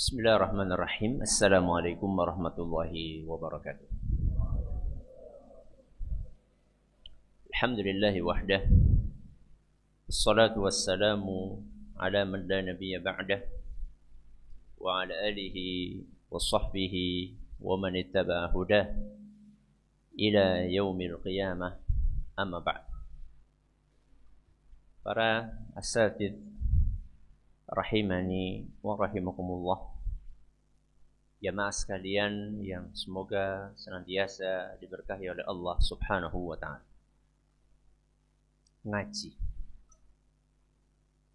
Bismillahirrahmanirrahim. Assalamualaikum warahmatullahi wabarakatuh. Alhamdulillahi wahdah. Assalatu wassalamu ala man la nabiyya ba'dah wa ala alihi wa sahbihi wa man ittaba'a hudah ila yaumil qiyamah. Amma ba'd. Para asatidz rahimani wa rahimakumullah, jamaah sekalian yang semoga senantiasa diberkahi oleh Allah Subhanahu wa ta'ala.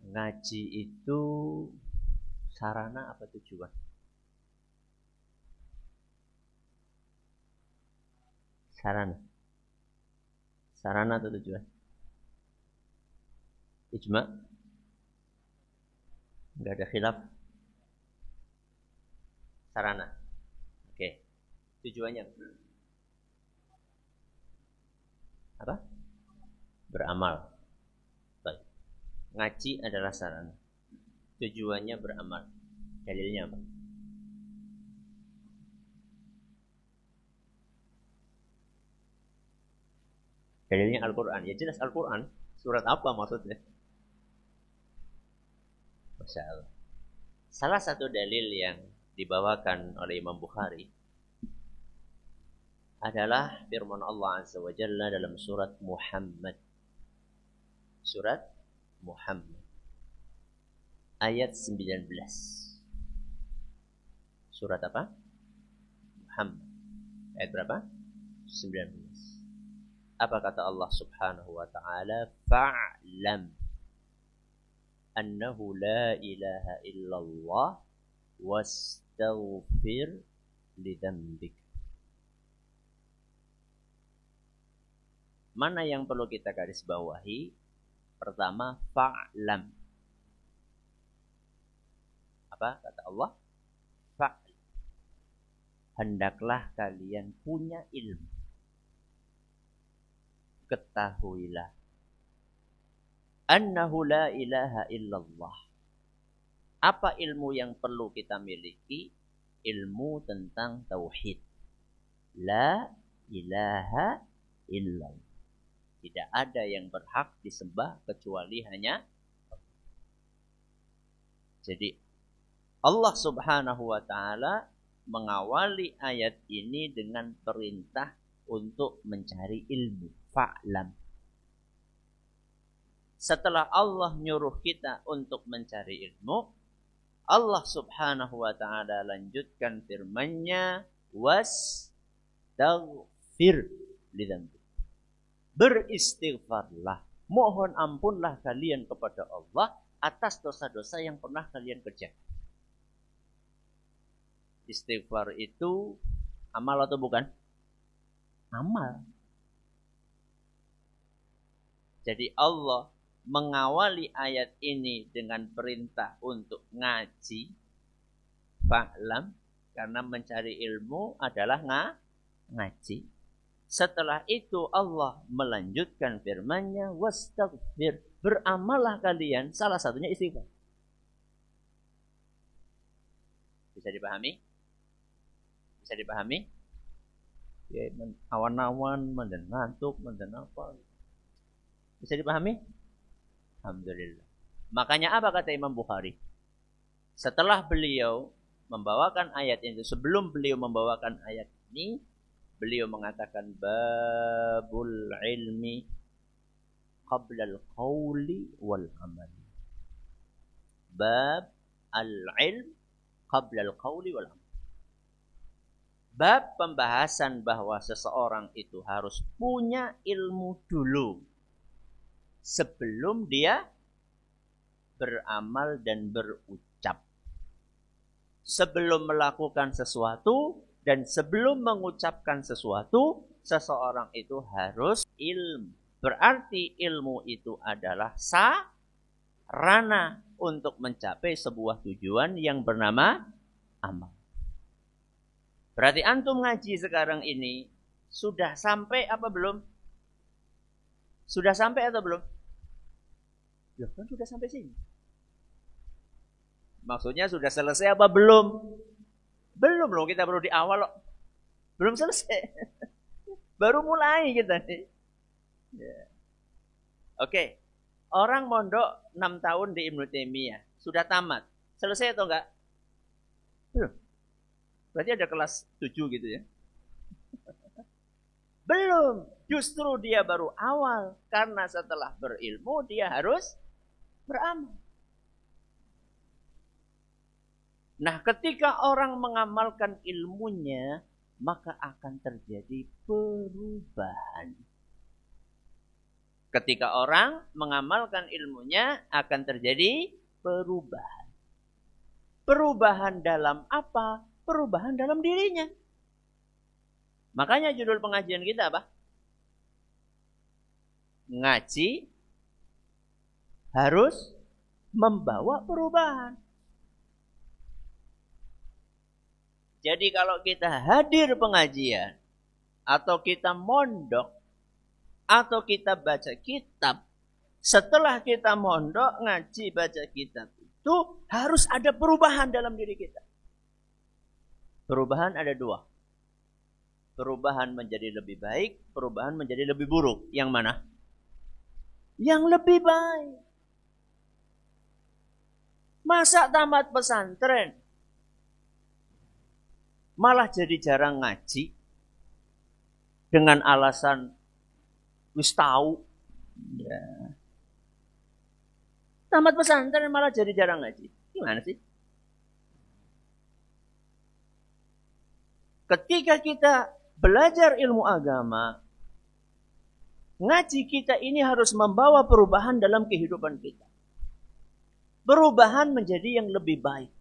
Ngaji itu sarana apa tujuan? Sarana atau tujuan? Ijma'? Enggak ada khilaf. Sarana. Oke. Tujuannya apa? Beramal. Baik. Ngaji adalah sarana. Tujuannya beramal. Dalilnya apa? Dalilnya Al-Quran. Ya jelas Al-Quran. Surat apa maksudnya? Masya Allah. Salah satu dalil yang dibawakan oleh Imam Bukhari adalah firman Allah Azza wa Jalla dalam surat Muhammad. Surat Muhammad ayat 19. Surat apa? Muhammad. Ayat berapa? 19. Apa kata Allah Subhanahu wa ta'ala? Fa'lam annahu la ilaha illallah wastaghfir lidzambik. Mana yang perlu kita garis bawahi? Pertama, fa'lam. Apa kata Allah? Fa'lam. Hendaklah kalian punya ilmu. Ketahuilah annahu la ilaha illallah. Apa ilmu yang perlu kita miliki? Ilmu tentang tauhid. La ilaha illallah. Tidak ada yang berhak disembah kecuali hanya Allah. Jadi Allah Subhanahu wa ta'ala mengawali ayat ini dengan perintah untuk mencari ilmu. Fa'lam. Setelah Allah nyuruh kita untuk mencari ilmu, Allah Subhanahu wa ta'ala lanjutkan firman-Nya, wastaghfir lidzambik. Beristighfarlah, mohon ampunlah kalian kepada Allah atas dosa-dosa yang pernah kalian kerjakan. Istighfar itu amal atau bukan? Amal. Jadi Allah mengawali ayat ini dengan perintah untuk ngaji, fa'lam, karena mencari ilmu adalah ngaji. Setelah itu Allah melanjutkan firman-Nya, wastaghfir, beramallah kalian, salah satunya istighfar. Bisa dipahami? Bisa dipahami? Ya, awan-awan, ngantuk, apa? Bisa dipahami? Alhamdulillah. Makanya apa kata Imam Bukhari? Setelah beliau membawakan ayat ini, sebelum beliau membawakan ayat ini, beliau mengatakan babul ilmi qabla al-qawli wal amali. Bab al-ilm qabla al-qawli wal amali. Bab pembahasan bahwa seseorang itu harus punya ilmu dulu sebelum dia beramal dan berucap. Sebelum melakukan sesuatu dan sebelum mengucapkan sesuatu, seseorang itu harus ilmu. Berarti ilmu itu adalah sarana untuk mencapai sebuah tujuan yang bernama amal. Berarti antum ngaji sekarang ini sudah sampai apa belum? Sudah sampai atau belum? Ya kan sudah sampai sini. Maksudnya sudah selesai apa belum? Belum loh, kita baru di awal loh. Belum selesai. Baru mulai kita nih. Ya. Oke. Orang mondok 6 tahun di Ibnu Taimiyah. Sudah tamat. Selesai atau enggak? Belum. Berarti ada kelas 7 gitu ya. Belum. Justru dia baru awal. Karena setelah berilmu dia harus beramal. Nah, ketika orang mengamalkan ilmunya, maka akan terjadi perubahan. Ketika orang mengamalkan ilmunya, akan terjadi perubahan. Perubahan dalam apa? Perubahan dalam dirinya. Makanya judul pengajian kita apa? Ngaji harus membawa perubahan. Jadi kalau kita hadir pengajian, atau kita mondok, atau kita baca kitab, setelah kita mondok, ngaji, baca kitab, itu harus ada perubahan dalam diri kita. Perubahan ada 2. Perubahan menjadi lebih baik, perubahan menjadi lebih buruk. Yang mana? Yang lebih baik. Masa tamat pesantren malah jadi jarang ngaji dengan alasan wis tahu. Ya. Tamat pesantren malah jadi jarang ngaji. Gimana sih? Ketika kita belajar ilmu agama, ngaji kita ini harus membawa perubahan dalam kehidupan kita. Perubahan menjadi yang lebih baik.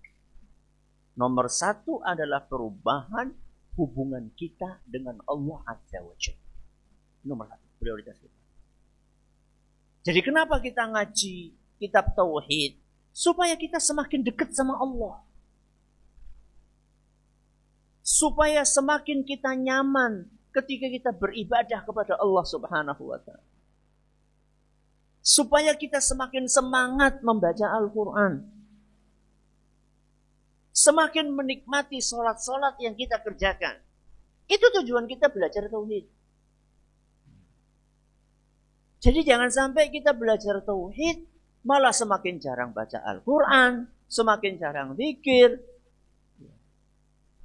Nomor 1 adalah perubahan hubungan kita dengan Allah Azza wa Jalla. Nomor 1, prioritas kita. Jadi kenapa kita ngaji kitab tauhid? Supaya kita semakin dekat sama Allah. Supaya semakin kita nyaman ketika kita beribadah kepada Allah Subhanahu wa Ta'ala. Supaya kita semakin semangat membaca Al-Quran. Semakin menikmati sholat-sholat yang kita kerjakan. Itu tujuan kita belajar tauhid. Jadi jangan sampai kita belajar tauhid malah semakin jarang baca Al-Quran, semakin jarang zikir.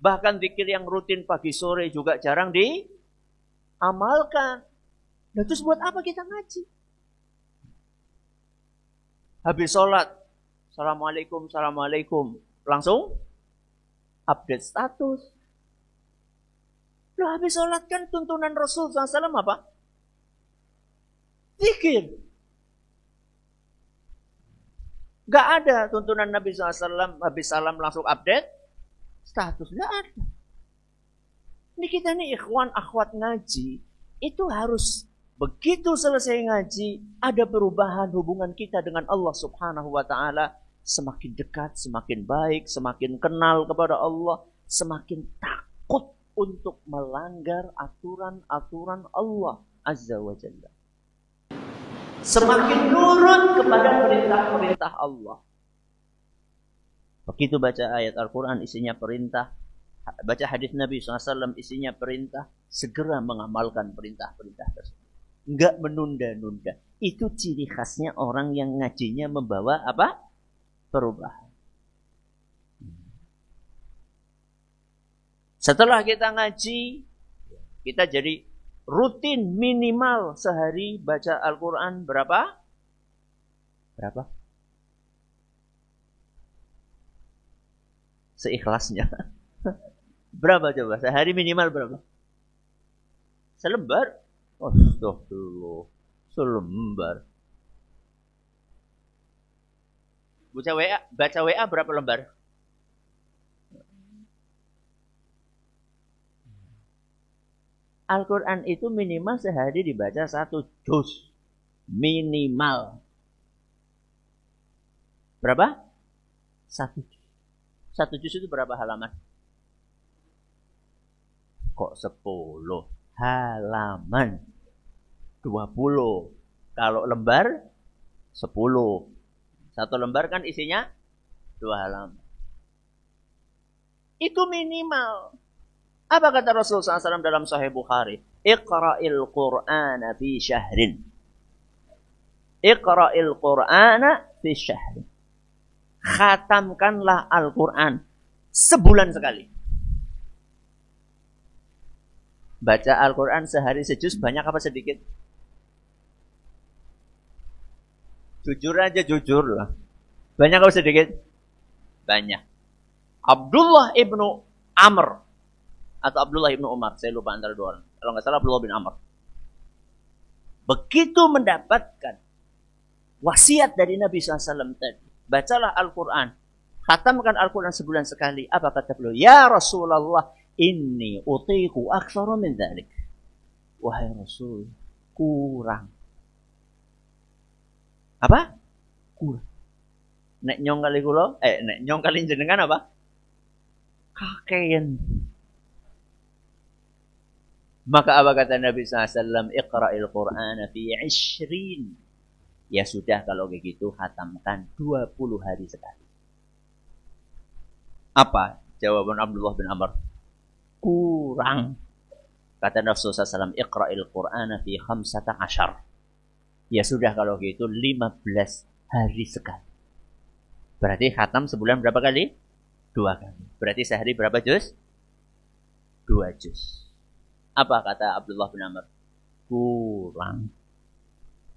Bahkan zikir yang rutin pagi sore juga jarang diamalkan. Nah, terus buat apa kita ngaji? Habis sholat, Assalamualaikum, Assalamualaikum. Langsung update status. Loh, habis sholat kan tuntunan Rasul SAW apa? Zikir. Gak ada tuntunan Nabi SAW habis salam langsung update status. Gak ada. Ini kita nih ikhwan akhwat ngaji. Itu harus begitu selesai ngaji, ada perubahan hubungan kita dengan Allah Subhanahu wa Ta'ala. Semakin dekat, semakin baik, semakin kenal kepada Allah, semakin takut untuk melanggar aturan-aturan Allah Azza wa Jalla. Semakin nurut kepada perintah-perintah Allah. Begitu baca ayat Al-Quran isinya perintah, baca hadis Nabi SAW isinya perintah, segera mengamalkan perintah-perintah tersebut. Enggak menunda-nunda. Itu ciri khasnya orang yang ngajinya membawa apa? Perubahan. Setelah kita ngaji, kita jadi rutin minimal sehari baca Al-Quran berapa? Berapa? Seikhlasnya. Berapa coba? Sehari minimal berapa? Selembar? Astagfirullah. Selembar. Baca WA berapa lembar? Al-Quran itu minimal sehari dibaca 1 juz. Minimal. Berapa? 1 juz. 1 juz itu berapa halaman? Kok 10? Halaman 20. Kalau lembar 10. 1 lembar kan isinya 2 halaman. Itu minimal. Apa kata Rasulullah SAW dalam Sahih Bukhari? Iqra'il Qur'ana fi syahrin. Iqra'il Qur'ana fi syahrin. Khatamkanlah Al-Quran sebulan sekali. Baca Al-Quran sehari sejuz banyak apa sedikit? Jujur aja, jujur lah. Banyak apa sedikit? Banyak. Abdullah ibnu Amr atau Abdullah ibnu Umar, saya lupa antara dua orang. Kalau nggak salah Abdullah bin Amr. Begitu mendapatkan wasiat dari Nabi SAW tadi, bacalah Al-Quran, khatamkan Al-Quran sebulan sekali. Apa kata beliau? Ya Rasulullah, inni utiku aktsara min dzalik. Wahai Rasul, kurang. Apa? Kurang. Nek nyong kali kula, nek nyong kali jenengan apa? Kakean. Maka apa kata Nabi SAW? Iqra'il Qur'ana fi 20. Ya sudah kalau begitu khatamkan 20 hari sekali. Apa jawaban Abdullah bin Amr? Kurang. Kata Rasulullah SAW, Iqra'il Qur'ana fi 15. Ya sudah kalau gitu 15 hari sekali. Berarti khatam sebulan berapa kali? 2 kali. Berarti sehari berapa juz? 2 juz. Apa kata Abdullah bin Amr? Kurang.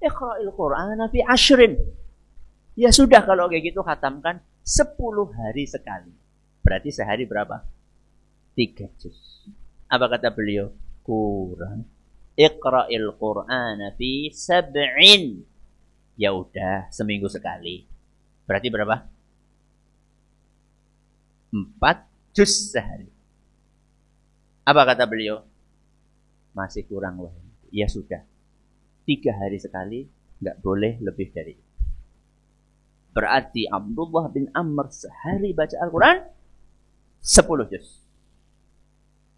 Iqra'il Qur'ana fi 10. Ya sudah kalau kayak gitu khatamkan 10 hari sekali. Berarti sehari berapa? 3 juz. Apa kata beliau? Kurang. Iqra'il Qur'ana fi 7. Ya udah, seminggu sekali. Berarti berapa? 4 juz sehari. Apa kata beliau? Masih kurang wah. Ya sudah. 3 hari sekali, enggak boleh lebih dari itu. Berarti Abdullah bin Amr sehari baca Al-Quran 10 juz.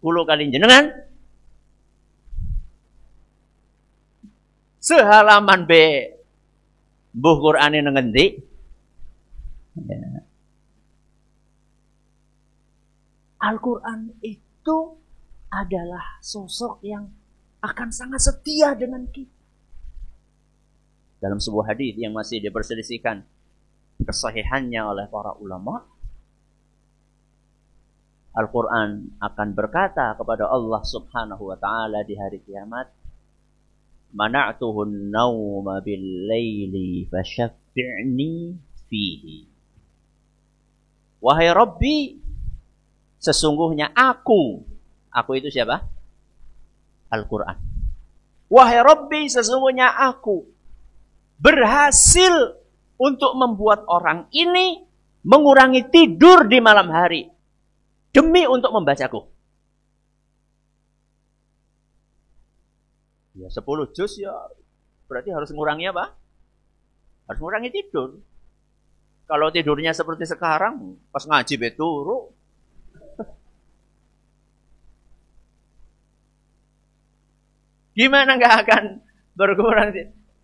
10 kali jenengan sehalaman B buh Qur'ane nang ngendi? Ya. Al-Quran itu adalah sosok yang akan sangat setia dengan kita. Dalam sebuah hadis yang masih diperselisihkan kesahihannya oleh para ulama, Al-Quran akan berkata kepada Allah Subhanahu wa ta'ala di hari kiamat, mana'tuhun nawma bil-laili fasyaffi'ni fihi. Wahai Rabbi, sesungguhnya aku itu siapa? Al-Quran. Wahai Rabbi, sesungguhnya aku berhasil untuk membuat orang ini mengurangi tidur di malam hari demi untuk membacaku. Ya 10 juz ya berarti harus mengurangi apa? Harus mengurangi tidur. Kalau tidurnya seperti sekarang, pas ngaji beturu. Gimana nggak akan berkurang?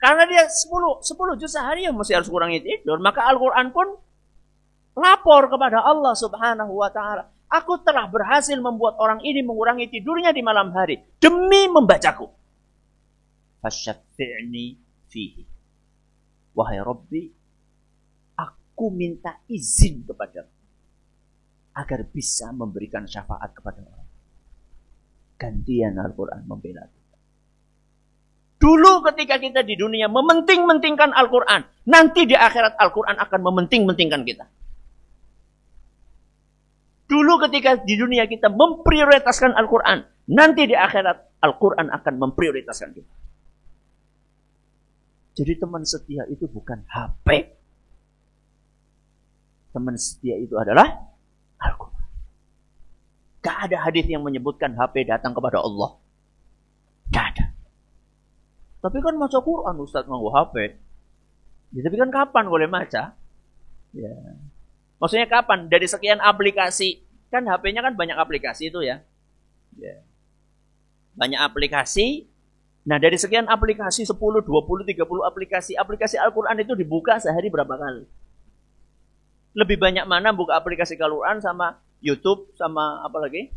Karena dia 10 juz sehari ya mesti harus kurangi tidur. Maka Al-Quran pun lapor kepada Allah Subhanahu wa ta'ala. Aku telah berhasil membuat orang ini mengurangi tidurnya di malam hari demi membacaku. Fasyaffi'ni fihi. Wahai Rabbi, aku minta izin kepadamu agar bisa memberikan syafaat kepada orang. Gantian Al-Quran membela kita. Dulu ketika kita di dunia mementing-mentingkan Al-Quran, nanti di akhirat Al-Quran akan mementing-mentingkan kita. Dulu ketika di dunia kita memprioritaskan Al-Quran, nanti di akhirat Al-Quran akan memprioritaskan kita. Jadi teman setia itu bukan HP. Teman setia itu adalah Al-Quran. Gak ada hadis yang menyebutkan HP datang kepada Allah. Gak ada. Tapi kan maca Quran Ustaz nganggo HP. Ya, tapi kan kapan boleh maca? Ya. Maksudnya kapan? Dari sekian aplikasi. Kan HP-nya kan banyak aplikasi itu ya. Ya. Banyak aplikasi. Nah dari sekian aplikasi 10, 20, 30 aplikasi. Aplikasi Al-Quran itu dibuka sehari berapa kali? Lebih banyak mana buka aplikasi Al-Quran sama YouTube sama apa lagi?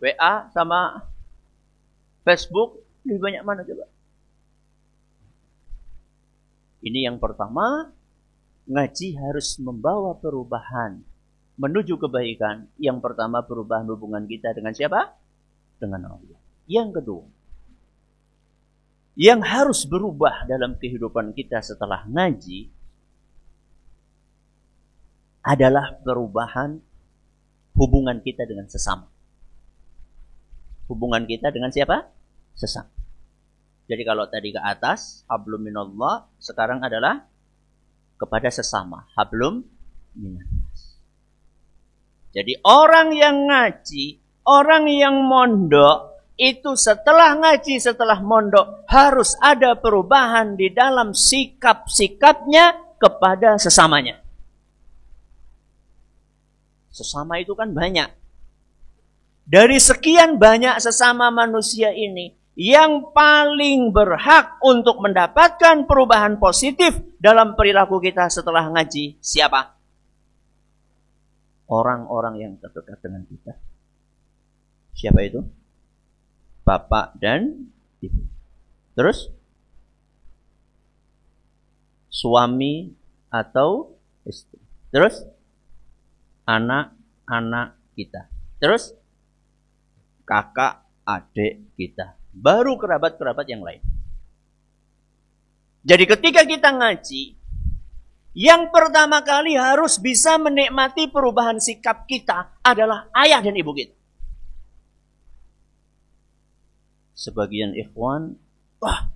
WA sama Facebook. Lebih banyak mana coba? Ini yang pertama, ngaji harus membawa perubahan menuju kebaikan. Yang pertama, perubahan hubungan kita dengan siapa? Dengan Allah. Yang kedua, yang harus berubah dalam kehidupan kita setelah ngaji adalah perubahan hubungan kita dengan sesama. Hubungan kita dengan siapa? Sesama. Jadi kalau tadi ke atas, hablum minallah, sekarang adalah kepada sesama. Hablum minannas. Jadi orang yang ngaji, orang yang mondok, itu setelah ngaji, setelah mondok, harus ada perubahan di dalam sikap-sikapnya kepada sesamanya. Sesama itu kan banyak. Dari sekian banyak sesama manusia ini, yang paling berhak untuk mendapatkan perubahan positif dalam perilaku kita setelah ngaji, siapa? Orang-orang yang terdekat dengan kita. Siapa itu? Bapak dan ibu. Terus? Suami atau istri. Terus? Anak-anak kita. Terus? Kakak, adik kita. Baru kerabat-kerabat yang lain. Jadi ketika kita ngaji, yang pertama kali harus bisa menikmati perubahan sikap kita adalah ayah dan ibu kita. Sebagian ikhwan, wah,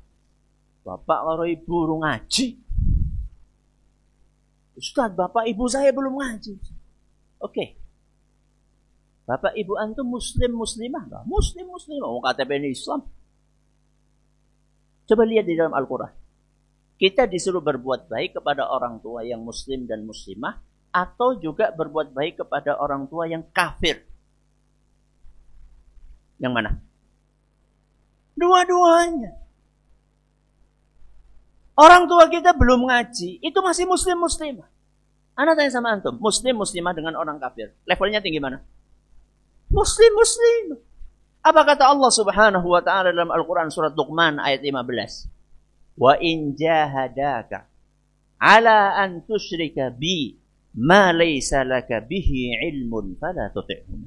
bapak karo ibu ngaji. Ustaz, bapak ibu saya belum ngaji. Oke. Bapak ibu antum muslim muslimah enggak? Muslim muslimah. Oh, KTP ini Islam. Coba lihat di dalam Al-Quran. Kita disuruh berbuat baik kepada orang tua yang muslim dan muslimah, atau juga berbuat baik kepada orang tua yang kafir. Yang mana? Dua-duanya. Orang tua kita belum ngaji, itu masih muslim muslimah. Ana tanya sama antum, muslim muslimah dengan orang kafir, levelnya tinggi mana? Muslim muslim. Apa kata Allah Subhanahu wa taala dalam Al-Qur'an surat Luqman ayat 15? Wa in jahadaka ala an tusyrika bi ma laysa laka bihi ilmun fala tuti'huma.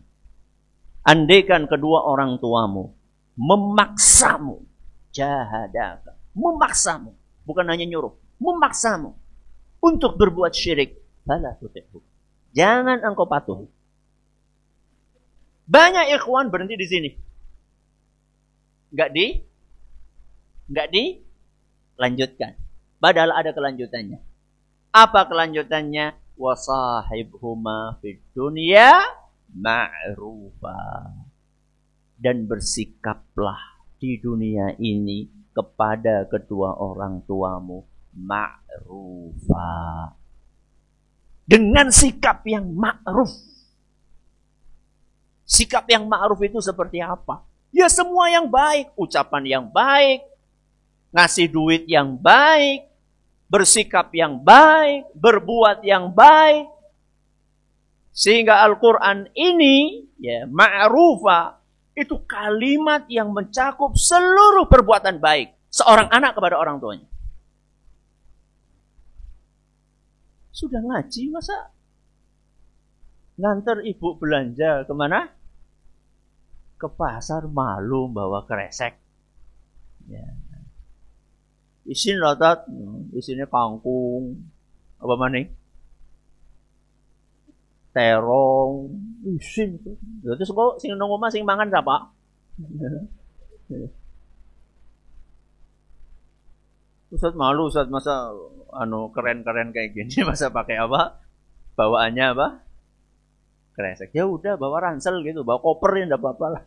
Andaikan kedua orang tuamu memaksamu, jahadaka, memaksamu, bukan hanya nyuruh, memaksamu untuk berbuat syirik, fala tuti'huma. Jangan engkau patuhi. Banyak ikhwan berhenti di sini. Enggak dilanjutkan. Padahal ada kelanjutannya. Apa kelanjutannya? Wasahibhuma fid dunya ma'rufa. Dan bersikaplah di dunia ini kepada kedua orang tuamu ma'rufa. Dengan sikap yang ma'ruf. Sikap yang ma'ruf itu seperti apa? Ya semua yang baik, ucapan yang baik, ngasih duit yang baik, bersikap yang baik, berbuat yang baik. Sehingga Al-Quran ini, ya, ma'rufa, itu kalimat yang mencakup seluruh perbuatan baik seorang anak kepada orang tuanya. Sudah ngaji, masa nganter ibu belanja kemana? Ke pasar malu bawa kresek. Ya. Isin rotat, isinya kangkung, apa maning? Terong, isin. Terus kok sing nang omah sing mangan siapa? Ustaz malu, Ustaz, masa keren-keren kayak gini masa pakai apa? Bawaannya apa? Kresek. Ya udah bawa ransel gitu, bawa koper ya enggak apa-apa lah.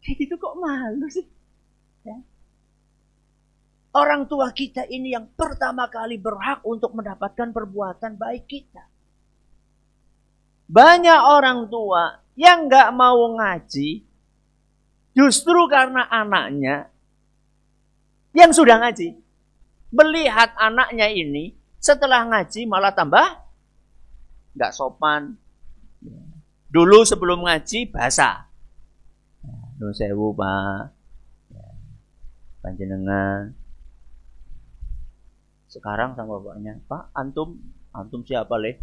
Kayak gitu kok malu sih? Ya. Orang tua kita ini yang pertama kali berhak untuk mendapatkan perbuatan baik kita. Banyak orang tua yang enggak mau ngaji justru karena anaknya yang sudah ngaji. Melihat anaknya ini setelah ngaji malah tambah nggak sopan. Dulu sebelum ngaji bahasa. Nun sewu Pak. Panjenengan. Sekarang sama bapaknya, Pak, antum siapa leh?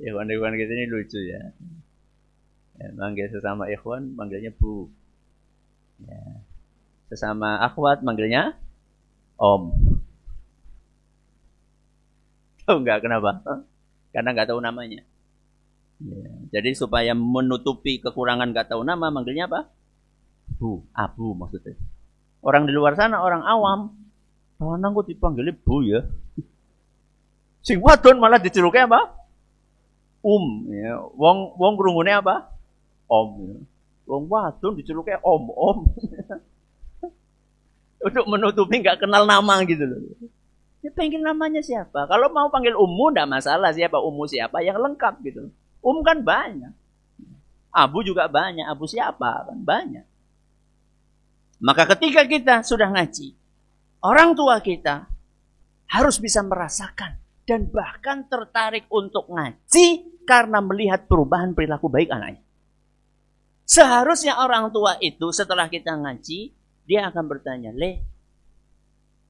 Ikhwan-ikhwan kita ini lucu ya. Manggil sesama ikhwan, manggilnya Bu. Ya. Sesama akhwat, manggilnya Om. Tahu nggak kenapa? Karena nggak tahu namanya. Ya. Jadi supaya menutupi kekurangan nggak tahu nama, manggilnya apa? Bu, Abu maksudnya. Orang di luar sana, orang awam, lanang kok dipanggilnya Bu ya. Sing wadon malah diceluknya apa? Ya. Wong krungune apa? Om. Ya. Wong wadon diceluknya om. Untuk menutupi nggak kenal nama gitu loh. Ya panggil namanya siapa? Kalau mau panggil Ummu enggak masalah, siapa Ummu siapa yang lengkap gitu. Kan banyak. Abu juga banyak, Abu siapa kan banyak. Maka ketika kita sudah ngaji, orang tua kita harus bisa merasakan dan bahkan tertarik untuk ngaji karena melihat perubahan perilaku baik anaknya. Seharusnya orang tua itu setelah kita ngaji, dia akan bertanya, "Le,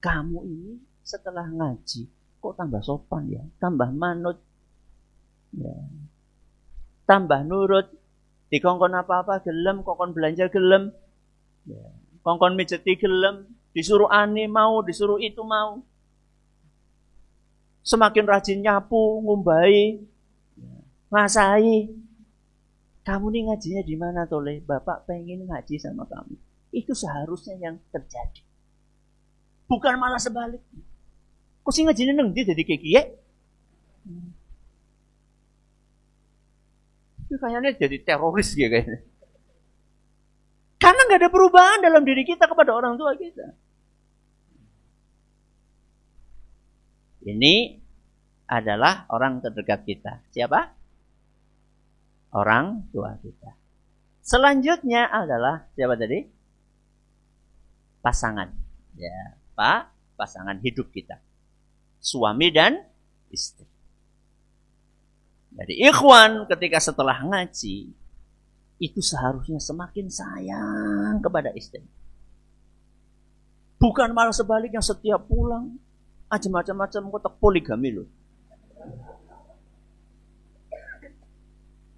kamu ini setelah ngaji kok tambah sopan ya, tambah manut, ya, tambah nurut, dikongkon apa-apa gelem, kokon belanja gelem, ya, kongkon mijeti gelem, disuruh ane mau, disuruh itu mau, semakin rajin nyapu, ngumbai, ngasai. Kamu nih ngajinya di mana Tole? Bapak pengen ngaji sama kamu." Itu seharusnya yang terjadi. Bukan malah sebaliknya. Kok sih ngajinya neng dia jadi kekiye? Itu kayaknya jadi teroris gitu kayaknya. Karena nggak ada perubahan dalam diri kita kepada orang tua kita. Ini adalah orang terdekat kita. Siapa? Orang tua kita. Selanjutnya adalah siapa tadi? Pasangan. Ya, pasangan hidup kita. Suami dan istri. Jadi ikhwan ketika setelah ngaji itu seharusnya semakin sayang kepada istri. Bukan malah sebaliknya setiap pulang aja macam-macam kotak poligami loh.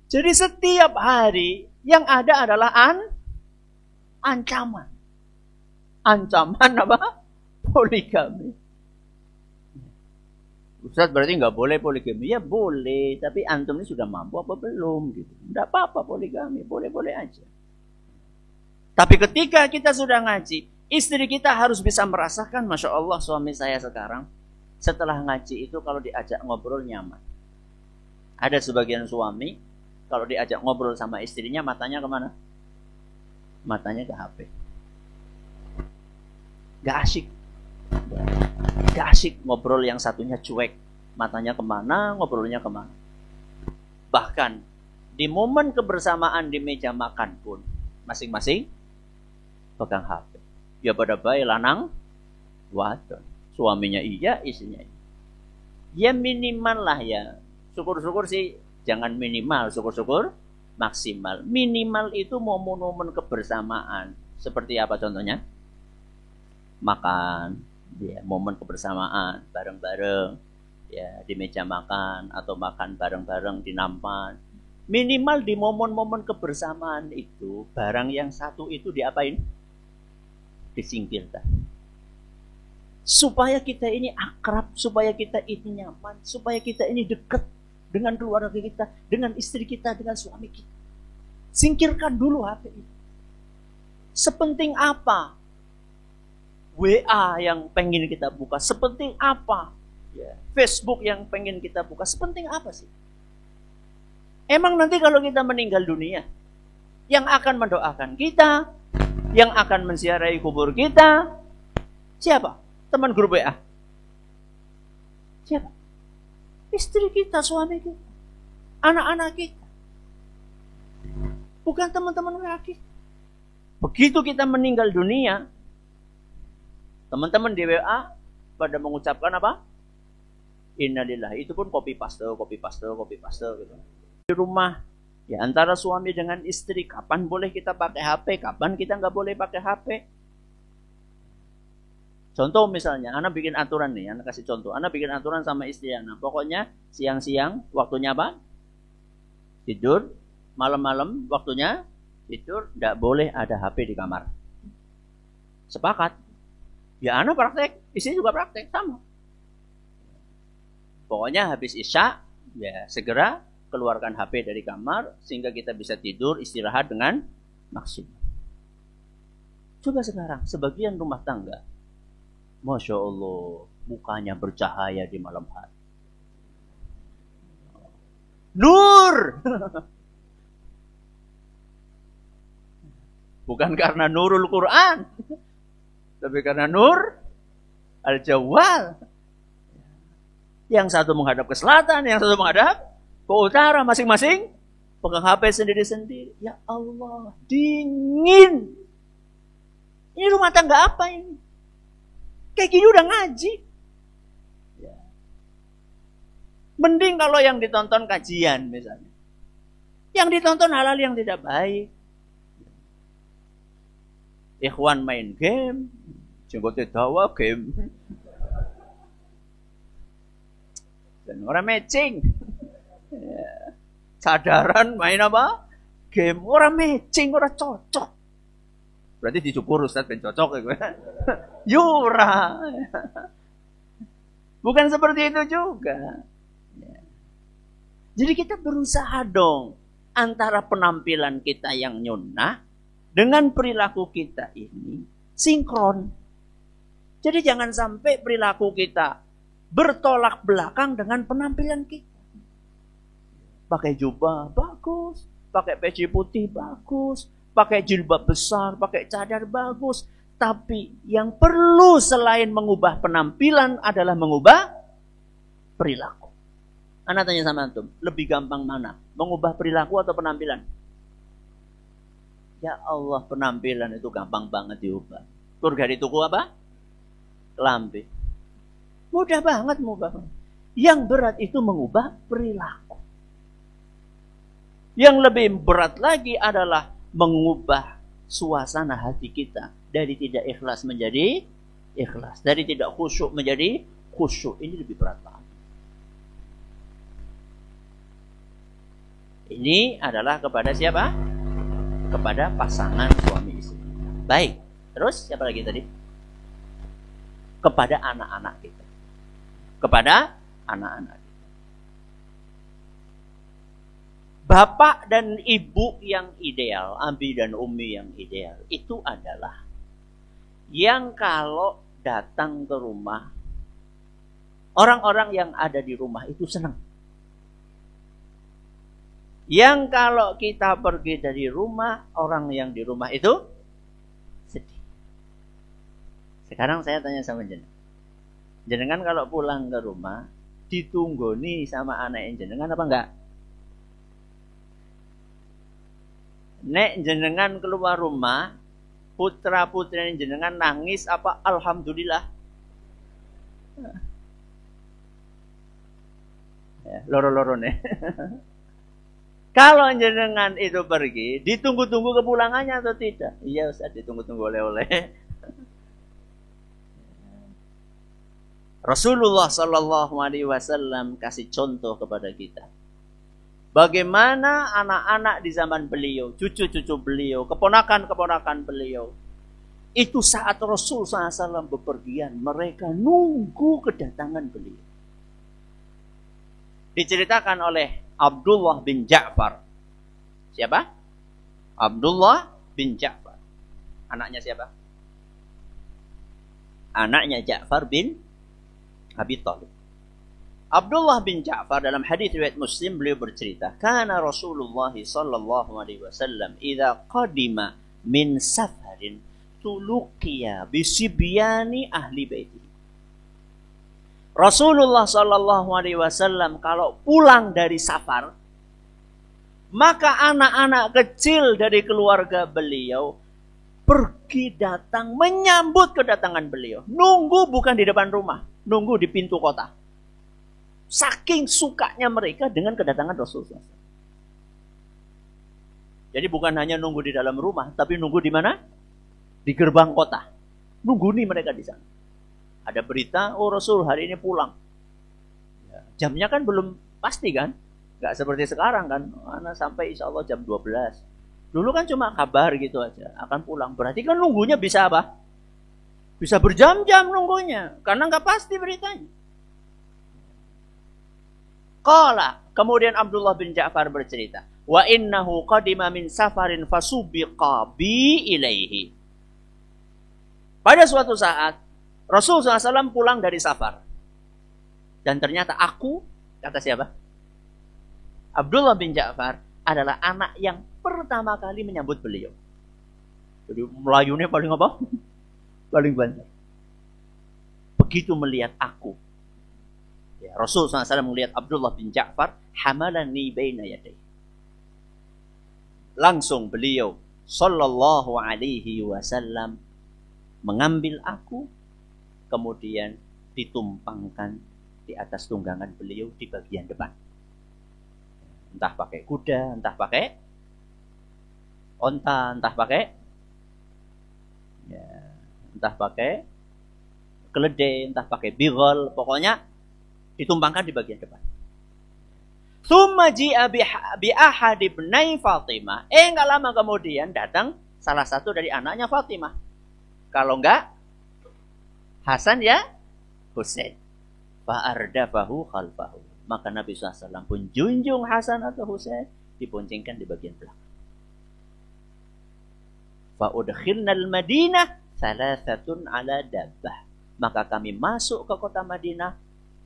Jadi setiap hari yang ada adalah ancaman. Ancaman apa? Poligami. Ustaz berarti nggak boleh poligami? Ya boleh, tapi antum ini sudah mampu apa belum? Gitu. Nggak apa-apa poligami, boleh-boleh aja. Tapi ketika kita sudah ngaji, istri kita harus bisa merasakan, Masya Allah suami saya sekarang, setelah ngaji itu kalau diajak ngobrol nyaman. Ada sebagian suami, kalau diajak ngobrol sama istrinya, matanya kemana? Matanya ke HP. Gak asik. Gak asik ngobrol, yang satunya cuek. Matanya kemana, ngobrolnya kemana. Bahkan di momen kebersamaan di meja makan pun, masing-masing pegang HP. Ya pada baik lanang, wadon. Suaminya iya, istrinya iya. Ya minimal lah ya. Syukur-syukur sih, jangan minimal, syukur-syukur maksimal. Minimal itu momen-momen kebersamaan. Seperti apa contohnya? Makan, ya, momen kebersamaan bareng-bareng, ya, di meja makan atau makan bareng-bareng di nampan. Minimal di momen-momen kebersamaan itu, barang yang satu itu diapain? Disingkirkan. Supaya kita ini akrab, supaya kita ini nyaman, supaya kita ini dekat dengan keluarga kita, dengan istri kita, dengan suami kita. Singkirkan dulu HP itu. Sepenting apa WA yang pengen kita buka? Sepenting apa Facebook yang pengen kita buka? Sepenting apa sih? Emang nanti kalau kita meninggal dunia, yang akan mendoakan kita, yang akan menziarahi kubur kita, siapa? Teman grup WA. Siapa? Istri kita, suami kita, anak-anak kita. Bukan teman-teman WA kita. Begitu kita meninggal dunia, teman-teman di WA pada mengucapkan apa? Innalillahi. Itu pun copy paste gitu. Di rumah, ya antara suami dengan istri, kapan boleh kita pakai HP, kapan kita nggak boleh pakai HP. Contoh misalnya, anak bikin aturan nih, anak kasih contoh. Anak bikin aturan sama istri anak. Pokoknya siang-siang waktunya apa? Tidur. Malam-malam waktunya tidur. Nggak boleh ada HP di kamar. Sepakat. Ya anak praktek, istri juga praktek, sama. Pokoknya habis isya, ya segera keluarkan HP dari kamar sehingga kita bisa tidur, istirahat dengan maksimal. Coba sekarang, sebagian rumah tangga, Masya Allah, mukanya bercahaya di malam hari. Nur! Bukan karena nurul Quran, tapi karena nur al-jawal. Yang satu menghadap ke selatan, yang satu menghadap ke utara, masing-masing pegang HP sendiri-sendiri. Ya Allah, dingin. Ini rumah tangga apa ini? Kayak gini udah ngaji. Ya. Mending kalau yang ditonton kajian misalnya. Yang ditonton hal-hal yang tidak baik. Ikhwan main game, jenggotnya dawa game. Dan orang matching. Ya. Sadaran main apa? Game. Orang matching, orang cocok. Berarti dicukur Ustaz ben cocok ya. Yura. Bukan seperti itu juga. Ya. Jadi kita berusaha dong antara penampilan kita yang nyunnah dengan perilaku kita ini sinkron. Jadi jangan sampai perilaku kita bertolak belakang dengan penampilan kita. Pakai jubah bagus, pakai peci putih bagus, pakai jilbab besar, pakai cadar bagus. Tapi yang perlu selain mengubah penampilan adalah mengubah perilaku. Ana tanya sama antum, lebih gampang mana? Mengubah perilaku atau penampilan? Ya Allah, penampilan itu gampang banget diubah. Surga di tuku apa? Lambe. Mudah banget mengubah. Yang berat itu mengubah perilaku. Yang lebih berat lagi adalah mengubah suasana hati kita dari tidak ikhlas menjadi ikhlas, dari tidak khusyuk menjadi khusyuk. Ini lebih berat banget. Ini adalah kepada siapa? Kepada pasangan suami istri. Baik. Terus siapa lagi tadi? Kepada anak-anak kita. Kepada anak-anak kita. Bapak dan ibu yang ideal, abi dan umi yang ideal, itu adalah yang kalau datang ke rumah, orang-orang yang ada di rumah itu senang. Yang kalau kita pergi dari rumah, orang yang di rumah itu sedih. Sekarang saya tanya sama jenengan. Jenengan kalau pulang ke rumah, ditunggoni sama anak jenengan apa enggak? Nek jenengan keluar rumah, putra putri jenengan nangis apa alhamdulillah? Ya, loro-loro nih. Kalau jenengan itu pergi, ditunggu-tunggu kepulangannya atau tidak? Iya Ustaz, ditunggu-tunggu oleh-oleh. Rasulullah Sallallahu Alaihi Wasallam kasih contoh kepada kita. Bagaimana anak-anak di zaman beliau, cucu-cucu beliau, keponakan-keponakan beliau. Itu saat Rasul SAW bepergian, mereka nunggu kedatangan beliau. Diceritakan oleh Abdullah bin Ja'far. Siapa? Abdullah bin Ja'far. Anaknya siapa? Anaknya Ja'far bin Abi Thalib. Abdullah bin Ja'far dalam hadis riwayat Muslim beliau bercerita, "Kana Rasulullah sallallahu alaihi wasallam idza qadima min safarin tuluqiya bi sibyani ahli baiti." Rasulullah sallallahu alaihi wasallam kalau pulang dari safar, maka anak-anak kecil dari keluarga beliau pergi datang menyambut kedatangan beliau. Nunggu bukan di depan rumah, nunggu di pintu kota. Saking sukanya mereka dengan kedatangan Rasulullah. Jadi bukan hanya nunggu di dalam rumah, tapi nunggu di mana? Di gerbang kota. Nunggu nih mereka di sana. Ada berita, oh Rasul hari ini pulang. Ya, jamnya kan belum pasti kan? Gak seperti sekarang kan? Anak sampai insya Allah jam 12. Dulu kan cuma kabar gitu aja, akan pulang. Berarti kan nunggunya bisa apa? Bisa berjam-jam nunggunya, karena nggak pasti beritanya. Qala, kemudian Abdullah bin Ja'far bercerita, wa innahu qadima min safarin fasubiqa bi ilaihi. Pada suatu saat, Rasulullah SAW pulang dari safar. Dan ternyata aku, kata siapa? Abdullah bin Ja'far adalah anak yang pertama kali menyambut beliau. Jadi Melayunya paling apa? Paling banyak. Begitu melihat aku, ya, Rasulullah SAW melihat Abdullah bin Ja'far, hamalani baina yadayhi. Langsung beliau sallallahu alaihi wasallam mengambil aku, kemudian ditumpangkan di atas tunggangan beliau di bagian depan. Entah pakai kuda, entah pakai onta, entah pakai ya, entah pakai keledai, entah pakai bigol, pokoknya ditumpangkan di bagian depan. Tsumma ji'a bi ahad ibnai Fatimah. Enggak lama kemudian datang salah satu dari anaknya Fatimah. Kalau enggak Hasan ya Husain. Fa ardafahu khalfahu. Maka Nabi SAW pun junjung Hasan atau Husain, diponcengkan di bagian belakang. Fa'udkhilnal Madinah salasatun ala dabbah. Maka kami masuk ke kota Madinah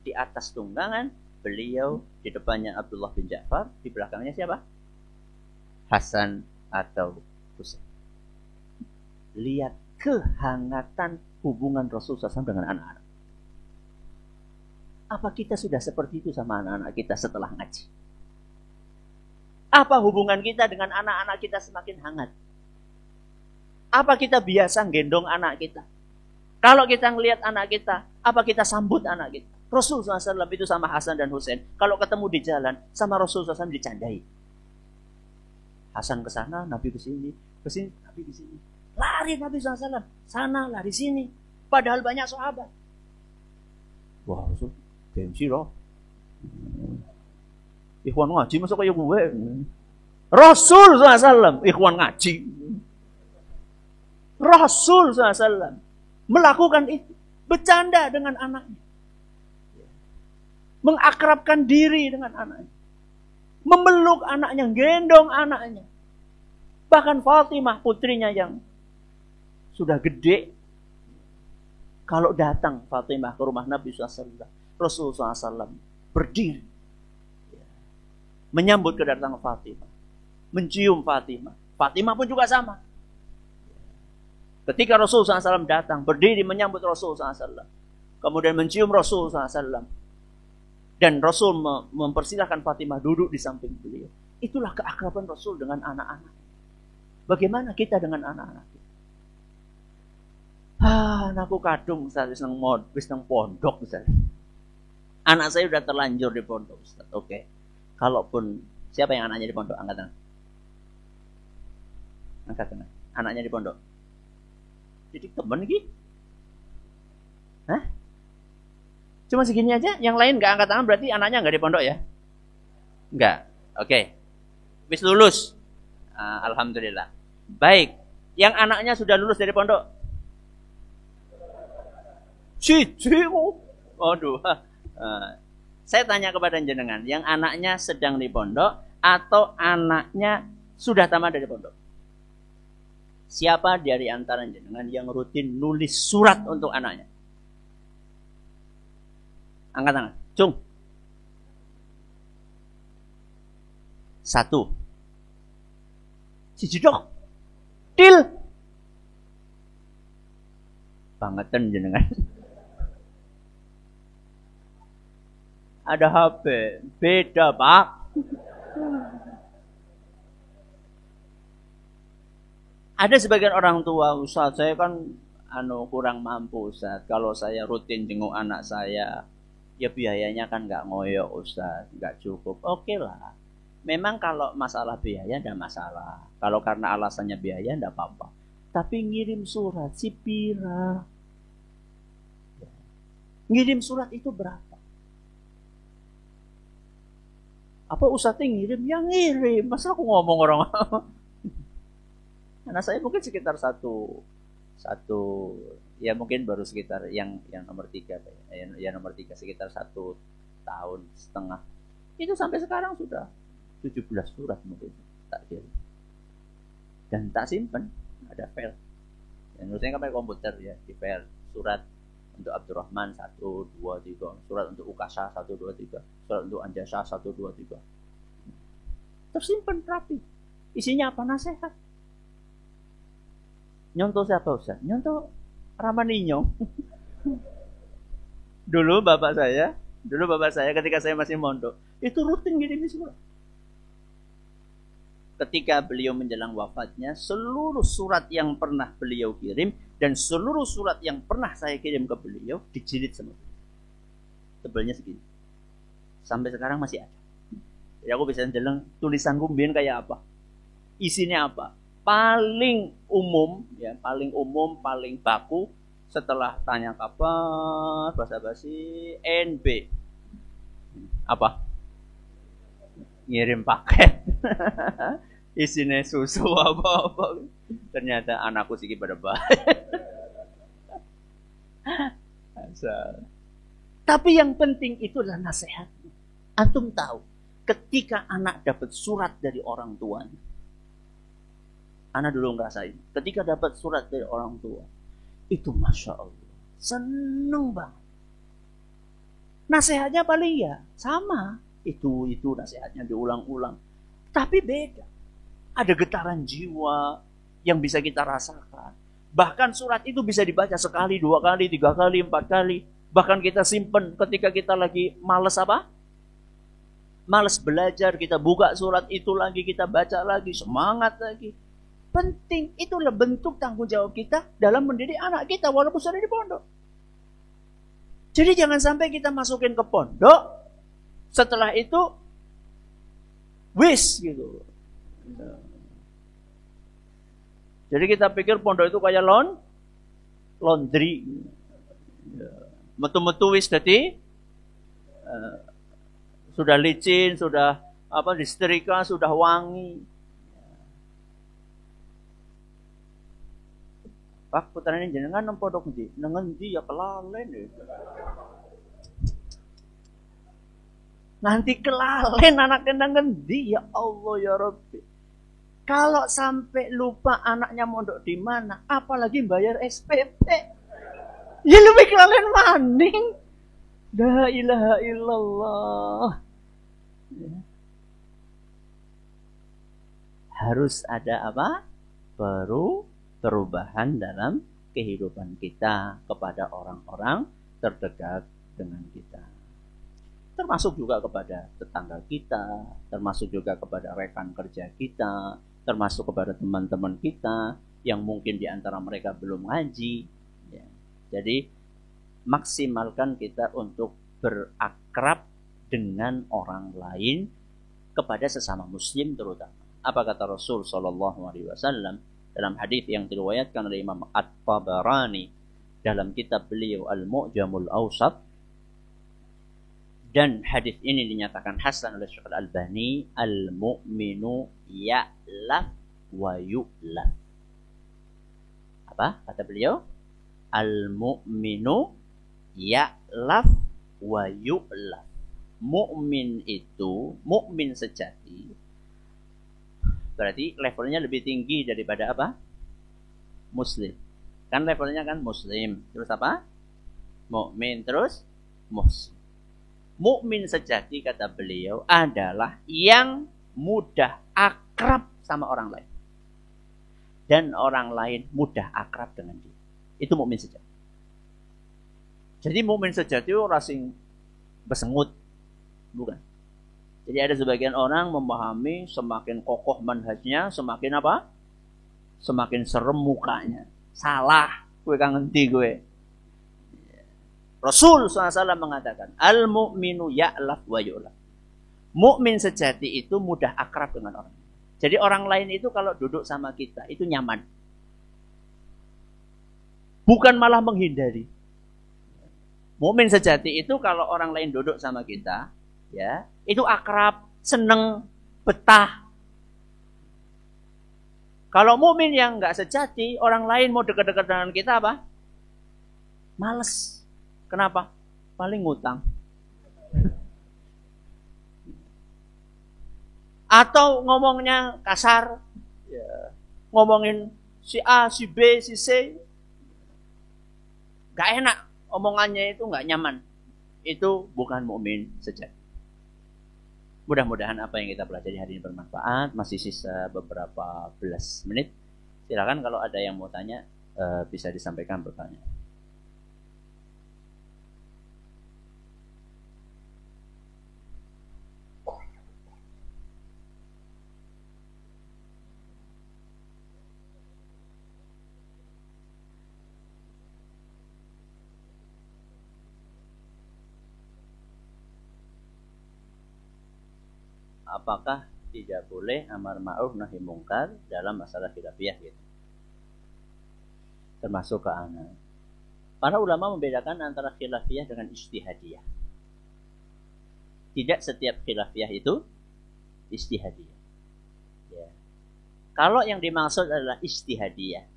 di atas tunggangan, beliau di depannya Abdullah bin Ja'far, di belakangnya siapa? Hasan atau Husain. Lihat kehangatan hubungan Rasulullah SAW dengan anak-anak. Apa kita sudah seperti itu sama anak-anak kita setelah ngaji? Apa hubungan kita dengan anak-anak kita semakin hangat? Apa kita biasa gendong anak kita? Kalau kita ngelihat anak kita, apa kita sambut anak kita? Rasulullah SAW itu sama Hasan dan Husain, kalau ketemu di jalan, sama Rasulullah SAW dicandai. Hasan ke sana, Nabi ke sini, Nabi ke sini. Lari Nabi SAW, sana lari sini. Padahal banyak sahabat. Wah, Rasul, gengsi loh. Ikhwan ngaji masuk kayak gue. Rasul SAW, ikhwan ngaji. Rasul SAW melakukan itu, bercanda dengan anaknya, mengakrabkan diri dengan anaknya, memeluk anaknya, gendong anaknya. Bahkan Fatimah putrinya yang sudah gede, kalau datang Fatimah ke rumah Nabi SAW, Rasulullah SAW berdiri menyambut kedatangan Fatimah, mencium Fatimah. Fatimah pun juga sama. Ketika Rasulullah SAW datang, berdiri menyambut Rasulullah SAW, kemudian mencium Rasulullah SAW, dan Rasul mempersilahkan Fatimah duduk di samping beliau. Itulah keakraban Rasul dengan anak-anak. Bagaimana kita dengan anak-anak kita? Anakku kadung Ustaz, wis nang pondok Ustaz. Anak saya sudah terlanjur di pondok Ustaz. Oke. Kalaupun siapa yang anaknya di pondok, angkat tangan. Angkat tangan. Anaknya di pondok. Jadi temen gitu. Hah? Cuma segini aja? Yang lain gak angkat tangan berarti anaknya gak di pondok ya? Enggak. Oke. Wis lulus. Alhamdulillah. Baik. Yang anaknya sudah lulus dari pondok? Cici. Waduh. Saya tanya kepada jenengan, yang anaknya sedang di pondok atau anaknya sudah tamat dari pondok? Siapa dari antara jenengan yang rutin nulis surat untuk anaknya? Angkat tangan. Cung. 1. Siji dok. Til. Bangetan jenengan. Ada HP. Beda, Pak. Ada sebagian orang tua, Ustaz, saya kan kurang mampu, Ustaz. Kalau saya rutin jenguk anak saya, ya biayanya kan nggak ngoyo, Ustaz, nggak cukup. Oke lah. Memang kalau masalah biaya tidak masalah. Kalau karena alasannya biaya tidak apa-apa. Tapi ngirim surat si pira. Ngirim surat itu berapa? Apa Ustaznya ngirim? Ya ngirim. Masa aku ngomong orang? Anak saya mungkin sekitar satu ya mungkin baru sekitar yang nomor 3 ya nomor 3 sekitar 1,5 tahun. Itu sampai sekarang sudah 17 surat mungkin tak kirim. Dan tak simpen, ada file. Dan saya kan pakai komputer ya, di file surat untuk Abdurrahman 1, 2, 3, surat untuk Ukasha 1, 2, 3, surat untuk Anjasha 1, 2, 3. Tersimpan rapi. Isinya apa? Nasihat. Nyontoh siapa Ustaz? Nyontoh Ramaninyo. Dulu bapak saya ketika saya masih mondok, itu rutin ngirim surat. Ketika beliau menjelang wafatnya, seluruh surat yang pernah beliau kirim dan seluruh surat yang pernah saya kirim ke beliau dijilid semua. Tebelnya segini. Sampai sekarang masih ada. Jadi aku bisa ndeleng tulisanku mbiyen kayak apa. Isinya apa? Paling umum, paling baku setelah tanya kabar, basa-basi, NB. Apa? Ngirim paket. Isinya susu apa-apa. Ternyata anakku sih pada baik. Tapi yang penting itu adalah nasihat. Antum tahu, ketika anak dapat surat dari orang tuanya, anak dulu ngerasain, ketika dapat surat dari orang tua, itu Masya Allah, seneng banget. Nasihatnya paling ya sama, itu nasihatnya diulang-ulang, tapi beda. Ada getaran jiwa yang bisa kita rasakan. Bahkan surat itu bisa dibaca sekali, 2 kali, 3 kali, 4 kali. Bahkan kita simpen ketika kita lagi males apa? Males belajar, kita buka surat itu lagi, kita baca lagi, semangat lagi. Penting, itulah bentuk tanggung jawab kita dalam mendidik anak kita walaupun sudah di pondok. Jadi jangan sampai kita masukin ke pondok, setelah itu wis gitu. Jadi kita pikir pondok itu kayak laundry. Metu-metu wis dadi sudah licin, sudah disetrika, sudah wangi. Pak putrane jenengan nang pondok ndi? Nang endi ya kelalen ya. Nanti kelalen anaknya nang endi ya Allah ya Rabbi. Kalau sampai lupa anaknya mondok di mana, apalagi bayar SPP. Ya lebih kelalen maning. La ilaha illallah. Ya. Harus ada apa? Perubahan dalam kehidupan kita kepada orang-orang terdekat dengan kita. Termasuk juga kepada tetangga kita, termasuk juga kepada rekan kerja kita, termasuk kepada teman-teman kita yang mungkin di antara mereka belum ngaji. Ya. Jadi maksimalkan kita untuk berakrab dengan orang lain kepada sesama muslim terutama. Apa kata Rasul sallallahu alaihi wasallam dalam hadis yang diriwayatkan oleh Imam At-Tabarani dalam kitab beliau Al-Mu'jamul Awsat, dan hadis ini dinyatakan hasan oleh Syekh Al-Albani, al-mu'minu ya'laf wa yu'laf. Apa kata beliau? Al-mu'minu ya'laf wa yu'laf. Mukmin itu, mukmin sejati, berarti levelnya lebih tinggi daripada apa? Muslim. Kan levelnya kan muslim, terus apa? Mukmin, terus muslim. Mukmin sejati kata beliau adalah yang mudah akrab sama orang lain. Dan orang lain mudah akrab dengan dia. Itu mukmin sejati. Jadi mukmin sejati orang sing besengut, bukan. Jadi ada sebagian orang memahami semakin kokoh manhajnya, semakin apa? semakin serem mukanya. Salah, gue kang ngendi gue. Rasul SAW mengatakan, al-mu'minu ya'laf wa yu'laf. Mukmin sejati itu mudah akrab dengan orang. Jadi orang lain itu kalau duduk sama kita itu nyaman. Bukan malah menghindari. Mukmin sejati itu kalau orang lain duduk sama kita, ya, itu akrab, seneng, betah. Kalau mukmin yang nggak sejati, orang lain mau dekat-dekat dengan kita apa? Males. Kenapa? Paling ngutang. Atau ngomongnya kasar, ya, ngomongin si A, si B, si C, gak enak, omongannya itu gak nyaman. Itu bukan mukmin sejati. Mudah-mudahan apa yang kita pelajari hari ini bermanfaat. Masih sisa beberapa belas menit. Silakan kalau ada yang mau tanya, bisa disampaikan pertanyaan. Apakah tidak boleh amar ma'ruf nahi mungkar dalam masalah khilafiyah gitu? Termasuk ke anak. Para ulama membedakan antara khilafiyah dengan ijtihadiyah. Tidak setiap khilafiyah itu ijtihadiyah. Ya. Kalau yang dimaksud adalah ijtihadiyah.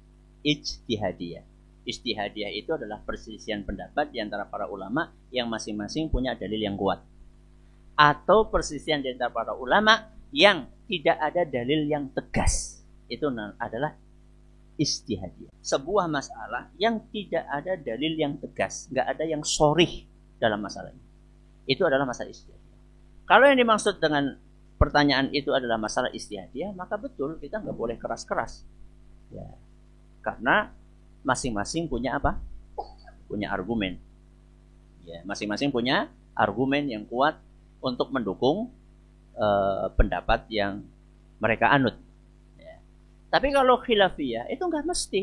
Ijtihadiyah itu adalah perselisihan pendapat di antara para ulama yang masing-masing punya dalil yang kuat. Atau perselisihan di antara para ulama yang tidak ada dalil yang tegas. Itu adalah ijtihadiyah. Sebuah masalah yang tidak ada dalil yang tegas, nggak ada yang sharih dalam masalah ini. Itu adalah masalah ijtihadiyah. Kalau yang dimaksud dengan pertanyaan itu adalah masalah ijtihadiyah, maka betul kita nggak boleh keras-keras. Ya. Karena masing-masing punya apa? Punya argumen. Ya, masing-masing punya argumen yang kuat untuk mendukung pendapat yang mereka anut. Ya. Tapi kalau khilafiyah itu nggak mesti,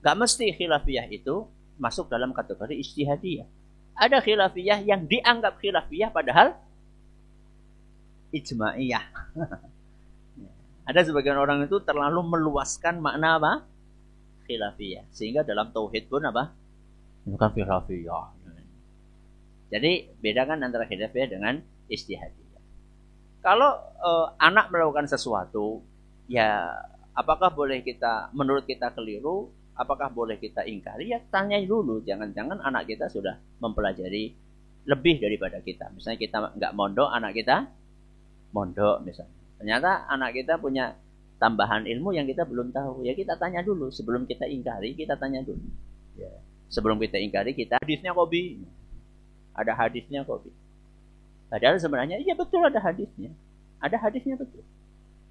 nggak mesti khilafiyah itu masuk dalam kategori ijtihadiyah. Ada khilafiyah yang dianggap khilafiyah padahal ijma'iyah. Ada sebagian orang itu terlalu meluaskan makna apa? Khilafiyah. Sehingga dalam tauhid pun apa? Bukan khilafiyah. Jadi bedakan antara khilafiyah dengan ijtihadiyah. Kalau anak melakukan sesuatu, ya apakah boleh kita, menurut kita keliru, apakah boleh kita ingkari? Ya tanya dulu. Jangan-jangan anak kita sudah mempelajari lebih daripada kita. Misalnya kita nggak mondok, anak kita mondok misalnya. Ternyata anak kita punya tambahan ilmu yang kita belum tahu. Ya kita tanya dulu. Sebelum kita ingkari, kita tanya dulu. Ya. Sebelum kita ingkari, kita hadisnya Qobi. Ada hadisnya kok. Padahal sebenarnya iya betul ada hadisnya. Ada hadisnya betul.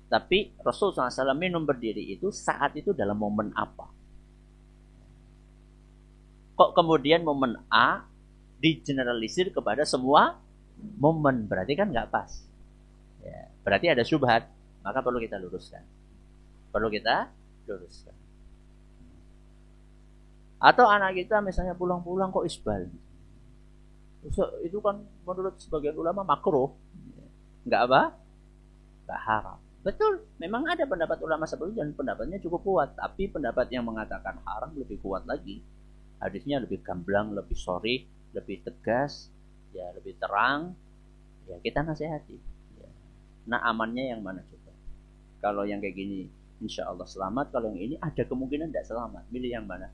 Tapi Rasulullah SAW minum berdiri itu saat itu dalam momen apa? Kok kemudian momen A digeneralisir kepada semua momen? Berarti kan nggak pas. Ya, berarti ada syubhat. Maka perlu kita luruskan. Perlu kita luruskan. Atau anak kita misalnya pulang-pulang kok isbal. Itu kan menurut sebagian ulama makruh. Enggak apa? Enggak haram. Betul, memang ada pendapat ulama seperti itu dan pendapatnya cukup kuat. Tapi pendapat yang mengatakan haram lebih kuat lagi. Hadisnya lebih gamblang, lebih sharih, lebih tegas, ya lebih terang. Ya kita nasihati. Ya. Nah amannya yang mana coba? Kalau yang kayak gini, insya Allah selamat. Kalau yang ini ada kemungkinan tidak selamat. Milih yang mana?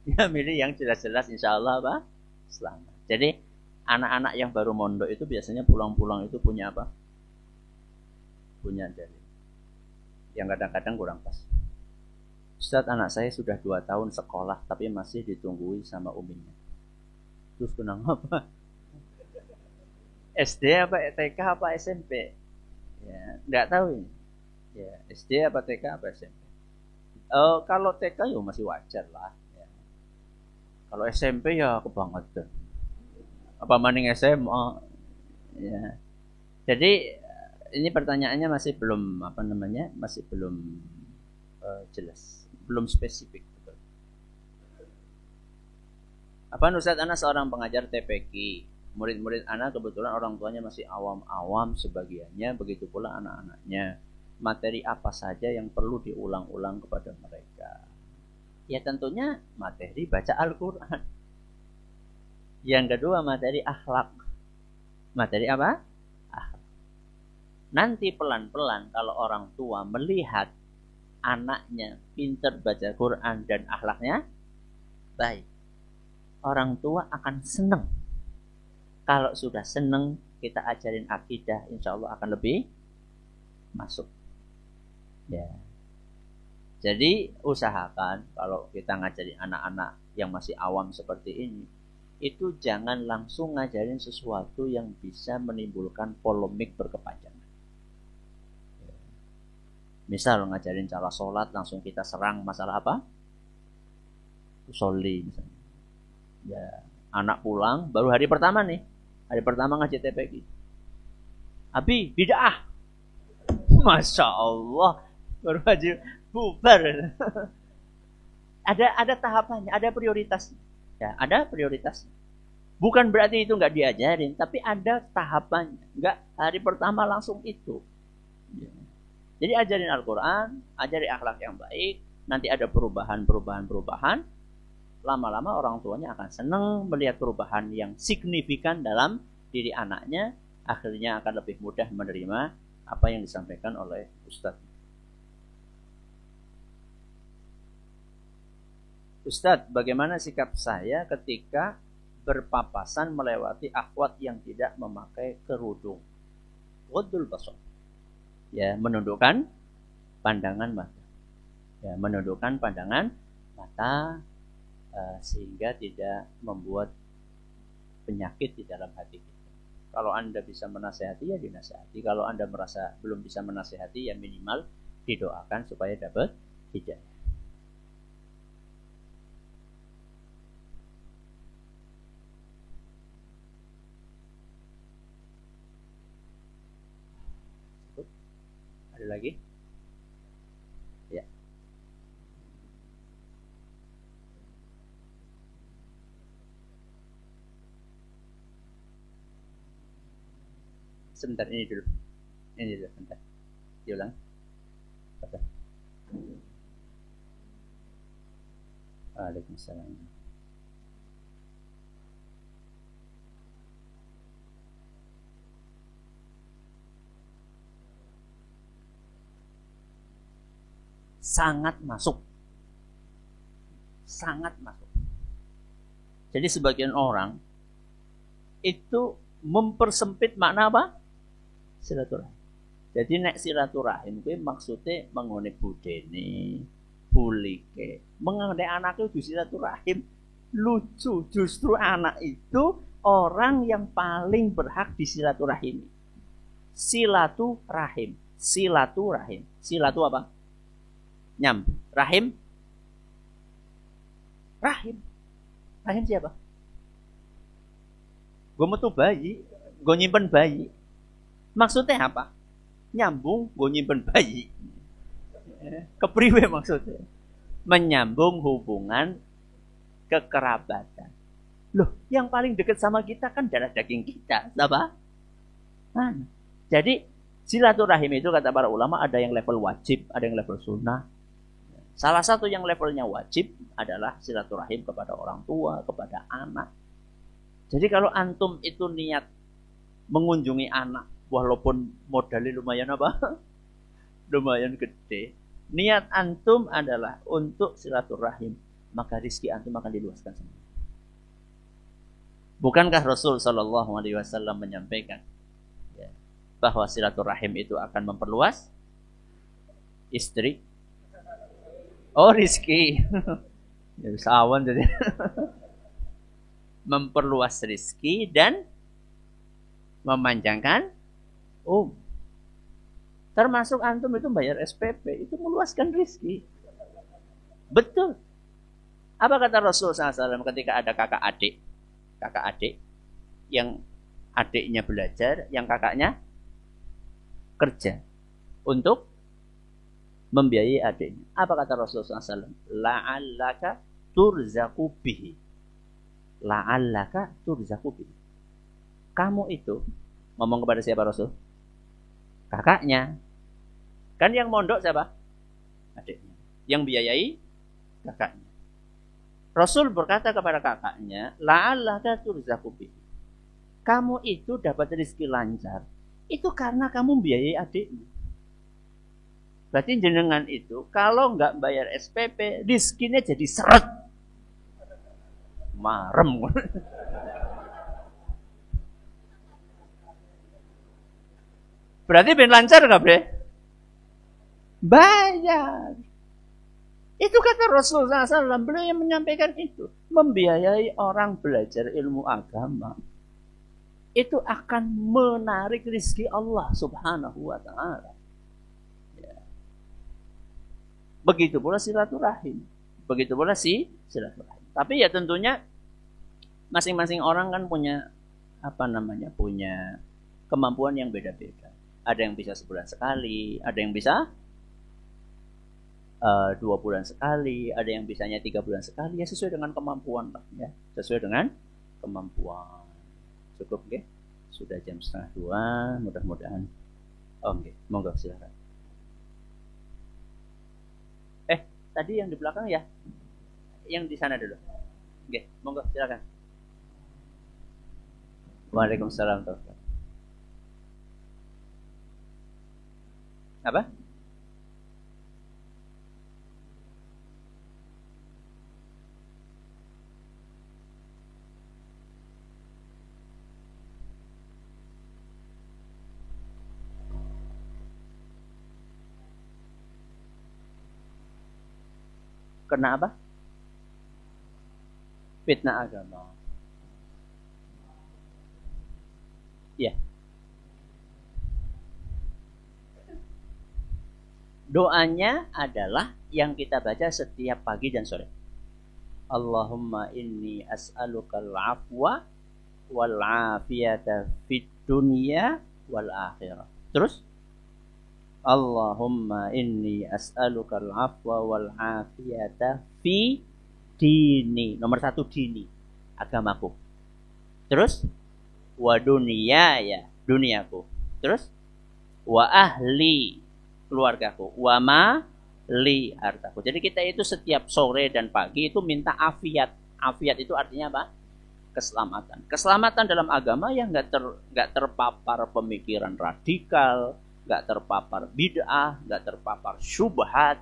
Ya milih yang jelas-jelas insya Allah apa? Selamat. Jadi anak-anak yang baru mondok itu biasanya pulang-pulang itu punya apa? Punya dalil. Yang kadang-kadang kurang pas. Ustaz, anak saya sudah 2 tahun sekolah tapi masih ditunggui sama uminya. Terus kenapa? SD apa TK apa SMP? Ya, enggak tahu ini. Ya, SD apa TK apa SMP? Kalau TK ya masih wajar lah. Ya. Kalau SMP ya kebangetan. Apa maning SMA? Ya. Jadi ini pertanyaannya masih belum masih belum jelas, belum spesifik. Apa Ustaz, Ana seorang pengajar TPQ. Murid-murid Ana kebetulan orang tuanya masih awam-awam sebagiannya, begitu pula anak-anaknya. Materi apa saja yang perlu diulang-ulang kepada mereka? Ya tentunya materi baca Al-Quran. Yang kedua materi akhlak. Materi apa? Akhlak. Nanti pelan-pelan kalau orang tua melihat anaknya pintar baca Quran dan akhlaknya baik, orang tua akan senang. Kalau sudah senang, kita ajarin akidah, insya Allah akan lebih masuk. Ya. Jadi usahakan kalau kita ngajarin anak-anak yang masih awam seperti ini, itu jangan langsung ngajarin sesuatu yang bisa menimbulkan polemik berkepanjangan. Misal ngajarin cara sholat, langsung kita serang masalah apa? Usolli misalnya. Ya, anak pulang baru hari pertama nih. Hari pertama ngaji TPQ. Abi, bid'ah. Masya Allah. Baru aja bubar. Ada tahapannya, ada prioritasnya. Ya, ada prioritasnya. Bukan berarti itu nggak diajarin, tapi ada tahapannya. Nggak hari pertama langsung itu. Ya. Jadi ajarin Al-Quran, ajarin akhlak yang baik. Nanti ada perubahan. Lama-lama orang tuanya akan senang melihat perubahan yang signifikan dalam diri anaknya. Akhirnya akan lebih mudah menerima apa yang disampaikan oleh Ustadz. Ustadz, bagaimana sikap saya ketika berpapasan melewati akhwat yang tidak memakai kerudung? Ghaddul basar. Ya, menundukkan pandangan mata. Ya, menundukkan pandangan mata sehingga tidak membuat penyakit di dalam hati kita. Kalau Anda bisa menasehati, ya dinasehati. Kalau Anda merasa belum bisa menasehati, ya minimal didoakan supaya dapat hidayah. Ada lagi? Ya. Sebentar, ini dulu. Sebentar. Diulang. Betul. Waalaikumsalam. Sangat masuk. Jadi sebagian orang itu mempersempit makna apa? Silaturahim. Jadi nek silaturahim kuwi maksudnya mengone budene, bulike. Mengane anak itu silaturahim. Lucu, justru anak itu orang yang paling berhak disilaturahimi. Silaturahim. Silatu apa? Nyam. Rahim siapa? Gue metu bayi, gue nyimpen bayi. Maksudnya apa? Nyambung, gue nyimpen bayi. Kepriwe maksudnya? Menyambung hubungan kekerabatan. Loh, yang paling dekat sama kita kan darah daging kita, apa? Nah, jadi silaturahim itu kata para ulama ada yang level wajib, ada yang level sunnah. Salah satu yang levelnya wajib adalah silaturahim kepada orang tua, kepada anak. Jadi kalau antum itu niat mengunjungi anak, walaupun modalnya lumayan apa? Lumayan gede. Niat antum adalah untuk silaturahim, maka rizki antum akan diluaskan semua. Bukankah Rasul Shallallahu Alaihi Wasallam menyampaikan bahwa silaturahim itu akan memperluas istri? Oh, rizki. Ya bisa awan jadi. Memperluas rizki dan memanjangkan termasuk antum itu bayar SPP, itu meluaskan rizki. Betul. Apa kata Rasul SAW ketika ada kakak adik yang adiknya belajar, yang kakaknya kerja untuk membiayai adiknya. Apa kata Rasulullah SAW? La'allaka turzaqu bihi. La'allaka turzaqu bihi. Kamu itu ngomong kepada siapa Rasul? Kakaknya. Kan yang mondok siapa? Adiknya. Yang biayai kakaknya. Rasul berkata kepada kakaknya, la'allaka turzaqu bihi. Kamu itu dapat rezeki lancar. Itu karena kamu biayai adikmu. Berarti jenengan itu kalau nggak bayar SPP, rezekinya jadi seret. Marem. Berarti ben lancar nggak bre? Bayar. Itu kata Rasulullah SAW. Beliau yang menyampaikan itu. Membiayai orang belajar ilmu agama. Itu akan menarik rezeki Allah subhanahu wa ta'ala. Ya. Begitu pula silaturahim. Begitu pula silaturahim. Tapi ya tentunya masing-masing orang kan punya punya kemampuan yang beda-beda. Ada yang bisa sebulan sekali, ada yang bisa 2 bulan sekali, ada yang bisanya 3 bulan sekali, ya sesuai dengan kemampuan lah, ya sesuai dengan kemampuan. Cukup nggih? Sudah jam 1:30, mudah-mudahan. Nggih, monggo silakan. Tadi yang di belakang ya, yang di sana dulu. Nggih, monggo silakan. Waalaikumsalam. Apa? Kena apa? Fitnah agama. Ya. Doanya adalah yang kita baca setiap pagi dan sore. Allahumma inni as'alukal afwa wal afiyata fid dunya wal akhirah. Terus Allahumma inni as'alukal afwa wal afiyata fi dini. Nomor 1 dini, agamaku. Terus wa dunyaya, duniaku. Terus wa ahli, keluargaku. Wa ma li, hartaku. Jadi kita itu setiap sore dan pagi itu minta afiat. Afiat itu artinya apa? Keselamatan. Keselamatan dalam agama yang nggak terpapar pemikiran radikal, nggak terpapar bid'ah, nggak terpapar syubhat,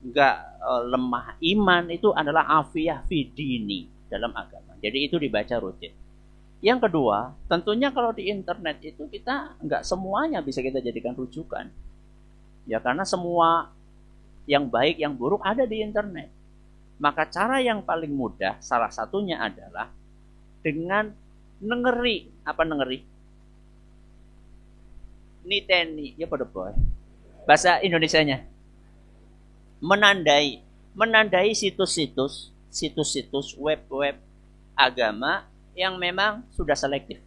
nggak lemah iman. Itu adalah afiyah fidini dalam agama. Jadi itu dibaca rutin. Yang kedua, tentunya kalau di internet itu kita nggak semuanya bisa kita jadikan rujukan. Ya karena semua yang baik, yang buruk ada di internet. Maka cara yang paling mudah salah satunya adalah dengan nengeri. Apa nengeri? Niteni, ya pada boy. Bahasa Indonesianya. Menandai situs-situs web-web agama yang memang sudah selektif.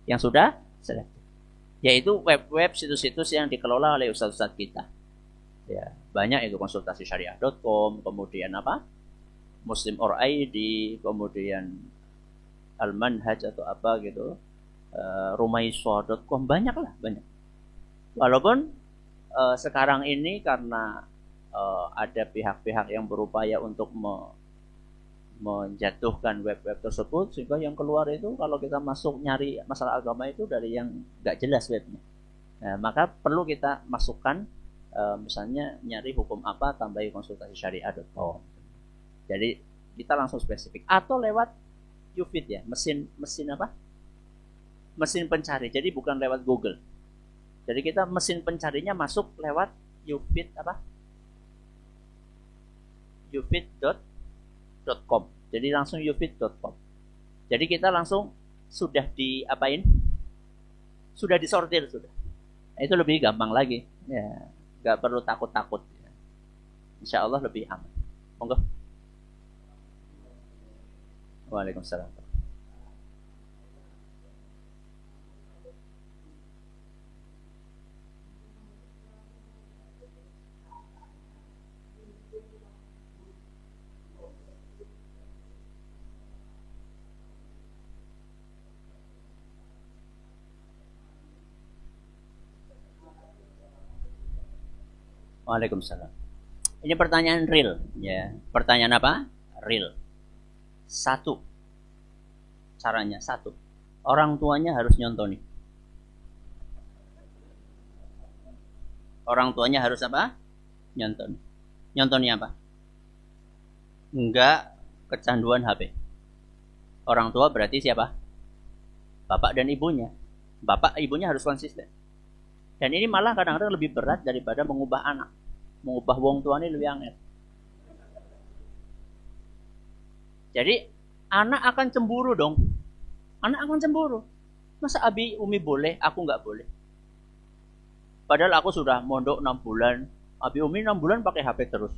Yang sudah selektif. Yaitu web-web situs-situs yang dikelola oleh ustaz-ustaz kita. Ya, banyak itu konsultasi syariah.com, kemudian apa? Muslim.or.id, kemudian Al-Manhaj atau apa gitu. Rumaiswa.com, banyak. Walaupun sekarang ini karena ada pihak-pihak yang berupaya untuk menjatuhkan web-web tersebut, sehingga yang keluar itu kalau kita masuk nyari masalah agama itu dari yang nggak jelas webnya. Nah, maka perlu kita masukkan misalnya nyari hukum apa, tambahi konsultasi syariah.com. Jadi kita langsung spesifik atau lewat Ufit ya, mesin apa? Mesin pencari. Jadi bukan lewat Google. Jadi kita mesin pencarinya masuk lewat Ufit apa? Ufit.com. Jadi langsung ufit.com. Jadi kita langsung sudah diapain? Sudah disortir sudah. Itu lebih gampang lagi. Ya, nggak perlu takut-takut. Insya Allah lebih aman. Monggo. Waalaikumsalam. Waalaikumsalam. Ini pertanyaan real, ya. Pertanyaan apa? Real. Satu, caranya satu. Orang tuanya harus nyontoni. Orang tuanya harus apa? Nyontoni. Nyontoni apa? Enggak kecanduan HP. Orang tua berarti siapa? Bapak dan ibunya. Bapak ibunya harus konsisten. Dan ini malah kadang-kadang lebih berat daripada mengubah anak. Mengubah wong tua ini lebih angel. Jadi anak akan cemburu dong. Anak akan cemburu. Masa Abi Umi boleh, aku nggak boleh. Padahal aku sudah mondok 6 bulan. Abi Umi 6 bulan pakai HP terus.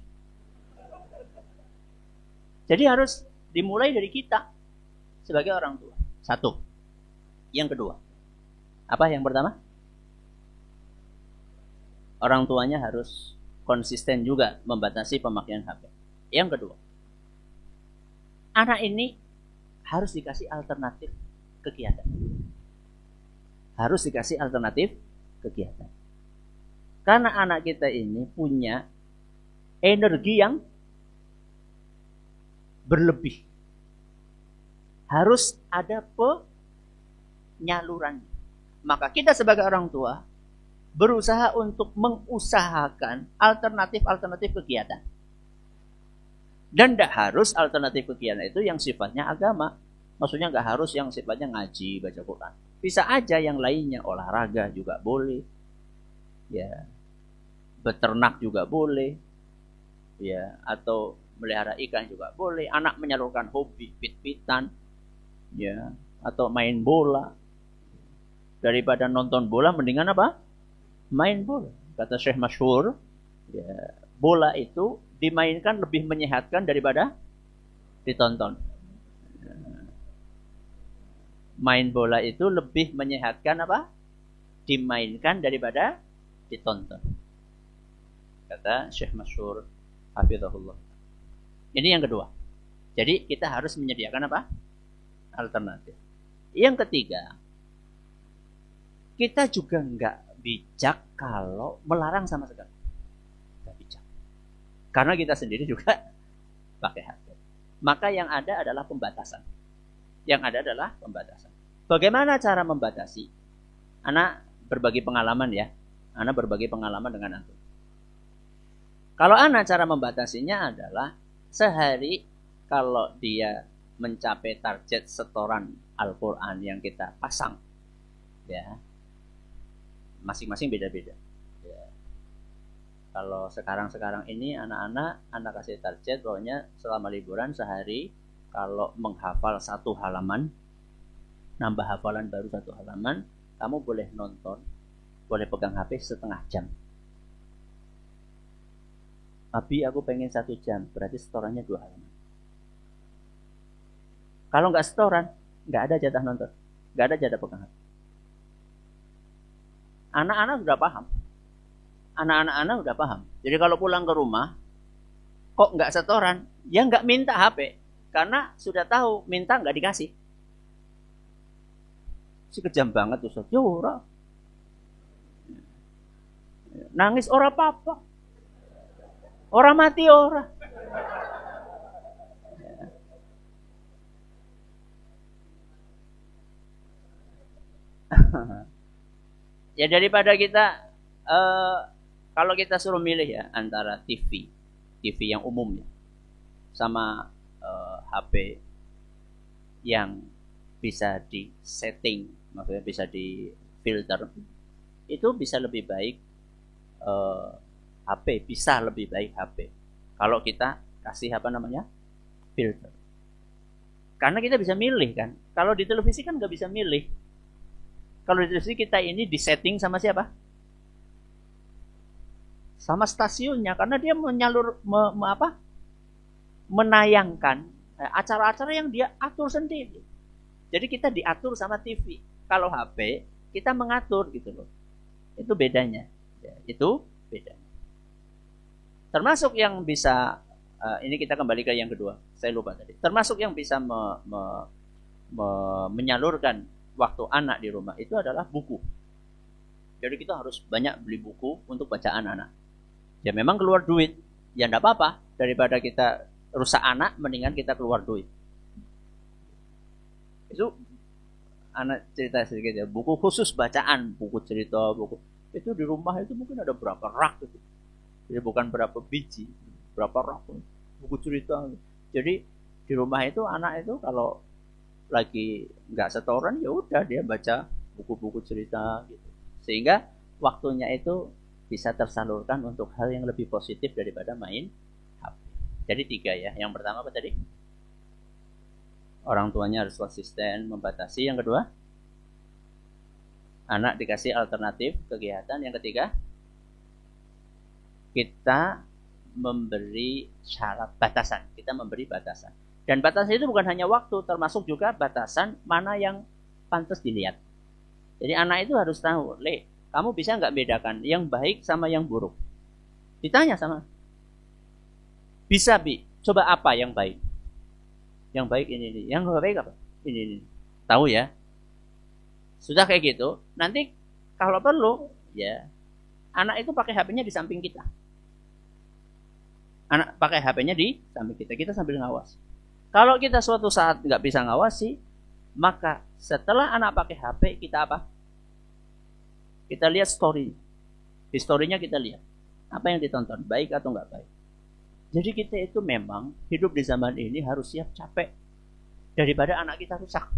Jadi harus dimulai dari kita sebagai orang tua. Satu. Yang kedua. Apa yang pertama? Orang tuanya harus konsisten juga membatasi pemakaian HP. Yang kedua. Anak ini harus dikasih alternatif kegiatan. Harus dikasih alternatif kegiatan. Karena anak kita ini punya energi yang berlebih. Harus ada penyaluran. Maka kita sebagai orang tua berusaha untuk mengusahakan alternatif-alternatif kegiatan. Dan tidak harus alternatif kegiatan itu yang sifatnya agama. Maksudnya nggak harus yang sifatnya ngaji, baca Quran. Bisa aja yang lainnya, olahraga juga boleh. Ya, beternak juga boleh. Ya, atau melihara ikan juga boleh. Anak menyalurkan hobi, pit-pitan. Ya, atau main bola. Daripada nonton bola, mendingan apa? Main bola. Kata Syekh Masyhur, ya, bola itu dimainkan lebih menyehatkan daripada ditonton. Main bola itu lebih menyehatkan apa? Dimainkan daripada ditonton. Kata Syekh Masyhur hafizahullah. Ini yang kedua. Jadi kita harus menyediakan apa? Alternatif. Yang ketiga, kita juga nggak bijak kalau melarang sama sekali. Nggak bijak. Karena kita sendiri juga pakai HP. Maka yang ada adalah pembatasan. Yang ada adalah pembatasan. Bagaimana cara membatasi? Anak berbagi pengalaman ya. Anak berbagi pengalaman dengan antum. Kalau anak cara membatasinya adalah sehari kalau dia mencapai target setoran Al-Quran yang kita pasang, ya, masing-masing beda-beda. Ya. Kalau sekarang ini anak kasih target, pokoknya selama liburan sehari kalau menghafal 1 halaman, nambah hafalan baru 1 halaman, kamu boleh nonton, boleh pegang HP setengah jam. Abi aku pengen 1 jam, berarti setorannya 2 halaman. Kalau nggak setoran, nggak ada jatah nonton, nggak ada jatah pegang HP. Anak-anak sudah paham. Anak-anak udah paham. Jadi kalau pulang ke rumah, kok nggak setoran, ya nggak minta HP. Karena sudah tahu, minta nggak dikasih. Si kejam banget Ustaz. Ya ora. Nangis ora apa-apa. Ora mati ora. Ya daripada kita kalau kita suruh milih ya antara TV yang umumnya sama HP yang bisa di setting, maksudnya bisa di filter, itu bisa lebih baik HP, bisa lebih baik HP kalau kita kasih filter. Karena kita bisa milih kan. Kalau di televisi kan nggak bisa milih. Kalau di televisi kita ini disetting sama siapa? Sama stasiunnya, karena dia menayangkan acara-acara yang dia atur sendiri. Jadi kita diatur sama TV. Kalau HP kita mengatur gitu loh. Itu bedanya. Ya, itu bedanya. Termasuk yang bisa ini kita kembali ke yang kedua. Saya lupa tadi. Termasuk yang bisa menyalurkan waktu anak di rumah itu adalah buku. Jadi kita harus banyak beli buku untuk bacaan anak. Ya memang keluar duit, ya enggak apa-apa. Daripada kita rusak anak, mendingan kita keluar duit. Itu anak cerita sedikit ya, buku khusus bacaan, buku cerita, buku itu di rumah itu mungkin ada berapa rak itu. Jadi bukan berapa biji, berapa rak buku cerita. Jadi di rumah itu anak itu kalau lagi nggak setoran ya udah dia baca buku-buku cerita gitu. Sehingga waktunya itu bisa tersalurkan untuk hal yang lebih positif daripada main HP. Jadi 3 ya. Yang pertama apa tadi? Orang tuanya harus konsisten membatasi. Yang kedua, anak dikasih alternatif kegiatan. Yang ketiga, kita memberi syarat batasan. Kita memberi batasan. Dan batasan itu bukan hanya waktu, termasuk juga batasan mana yang pantas dilihat. Jadi anak itu harus tahu, kamu bisa nggak bedakan yang baik sama yang buruk? Ditanya sama. Bisa, Bi. Coba apa yang baik? Yang baik ini. Yang nggak baik apa? Ini. Tahu ya? Sudah kayak gitu. Nanti kalau perlu, ya anak itu pakai HP-nya di samping kita. Anak pakai HP-nya di samping kita. Kita sambil ngawas. Kalau kita suatu saat nggak bisa ngawasi, maka setelah anak pakai HP, kita apa? Kita lihat story. Di story-nya kita lihat. Apa yang ditonton, baik atau nggak baik. Jadi kita itu memang hidup di zaman ini harus siap capek. Daripada anak kita rusak.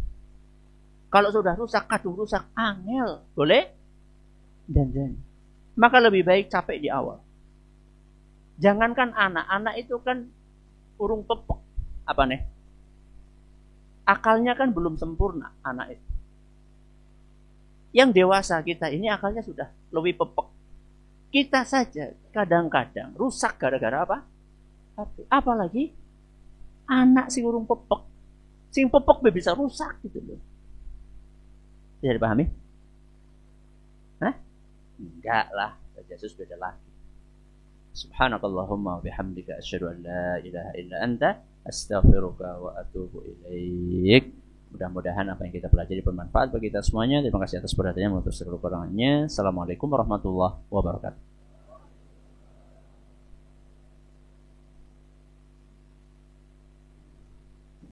Kalau sudah rusak, kadung rusak, angel. Boleh? Dan. Maka lebih baik capek di awal. Jangankan anak itu kan urung pepek. Apa nih? Akalnya kan belum sempurna anak itu. Yang dewasa kita ini akalnya sudah lebih pepek. Kita saja kadang-kadang rusak gara-gara apa? Apalagi anak si urung pepek. Sing pepek bisa rusak gitu loh. Bisa dipahami? Hah? Enggak lah. Yesus beda lagi. Subhanakallahumma wa bihamdika asyhadu an la ilaha illa anta astaghfiruka wa atubu ilaik. Mudah-mudahan apa yang kita pelajari bermanfaat bagi kita semuanya. Terima kasih atas perhatiannya, mengutus seluruh kurangannya. Assalamualaikum warahmatullahi wabarakatuh.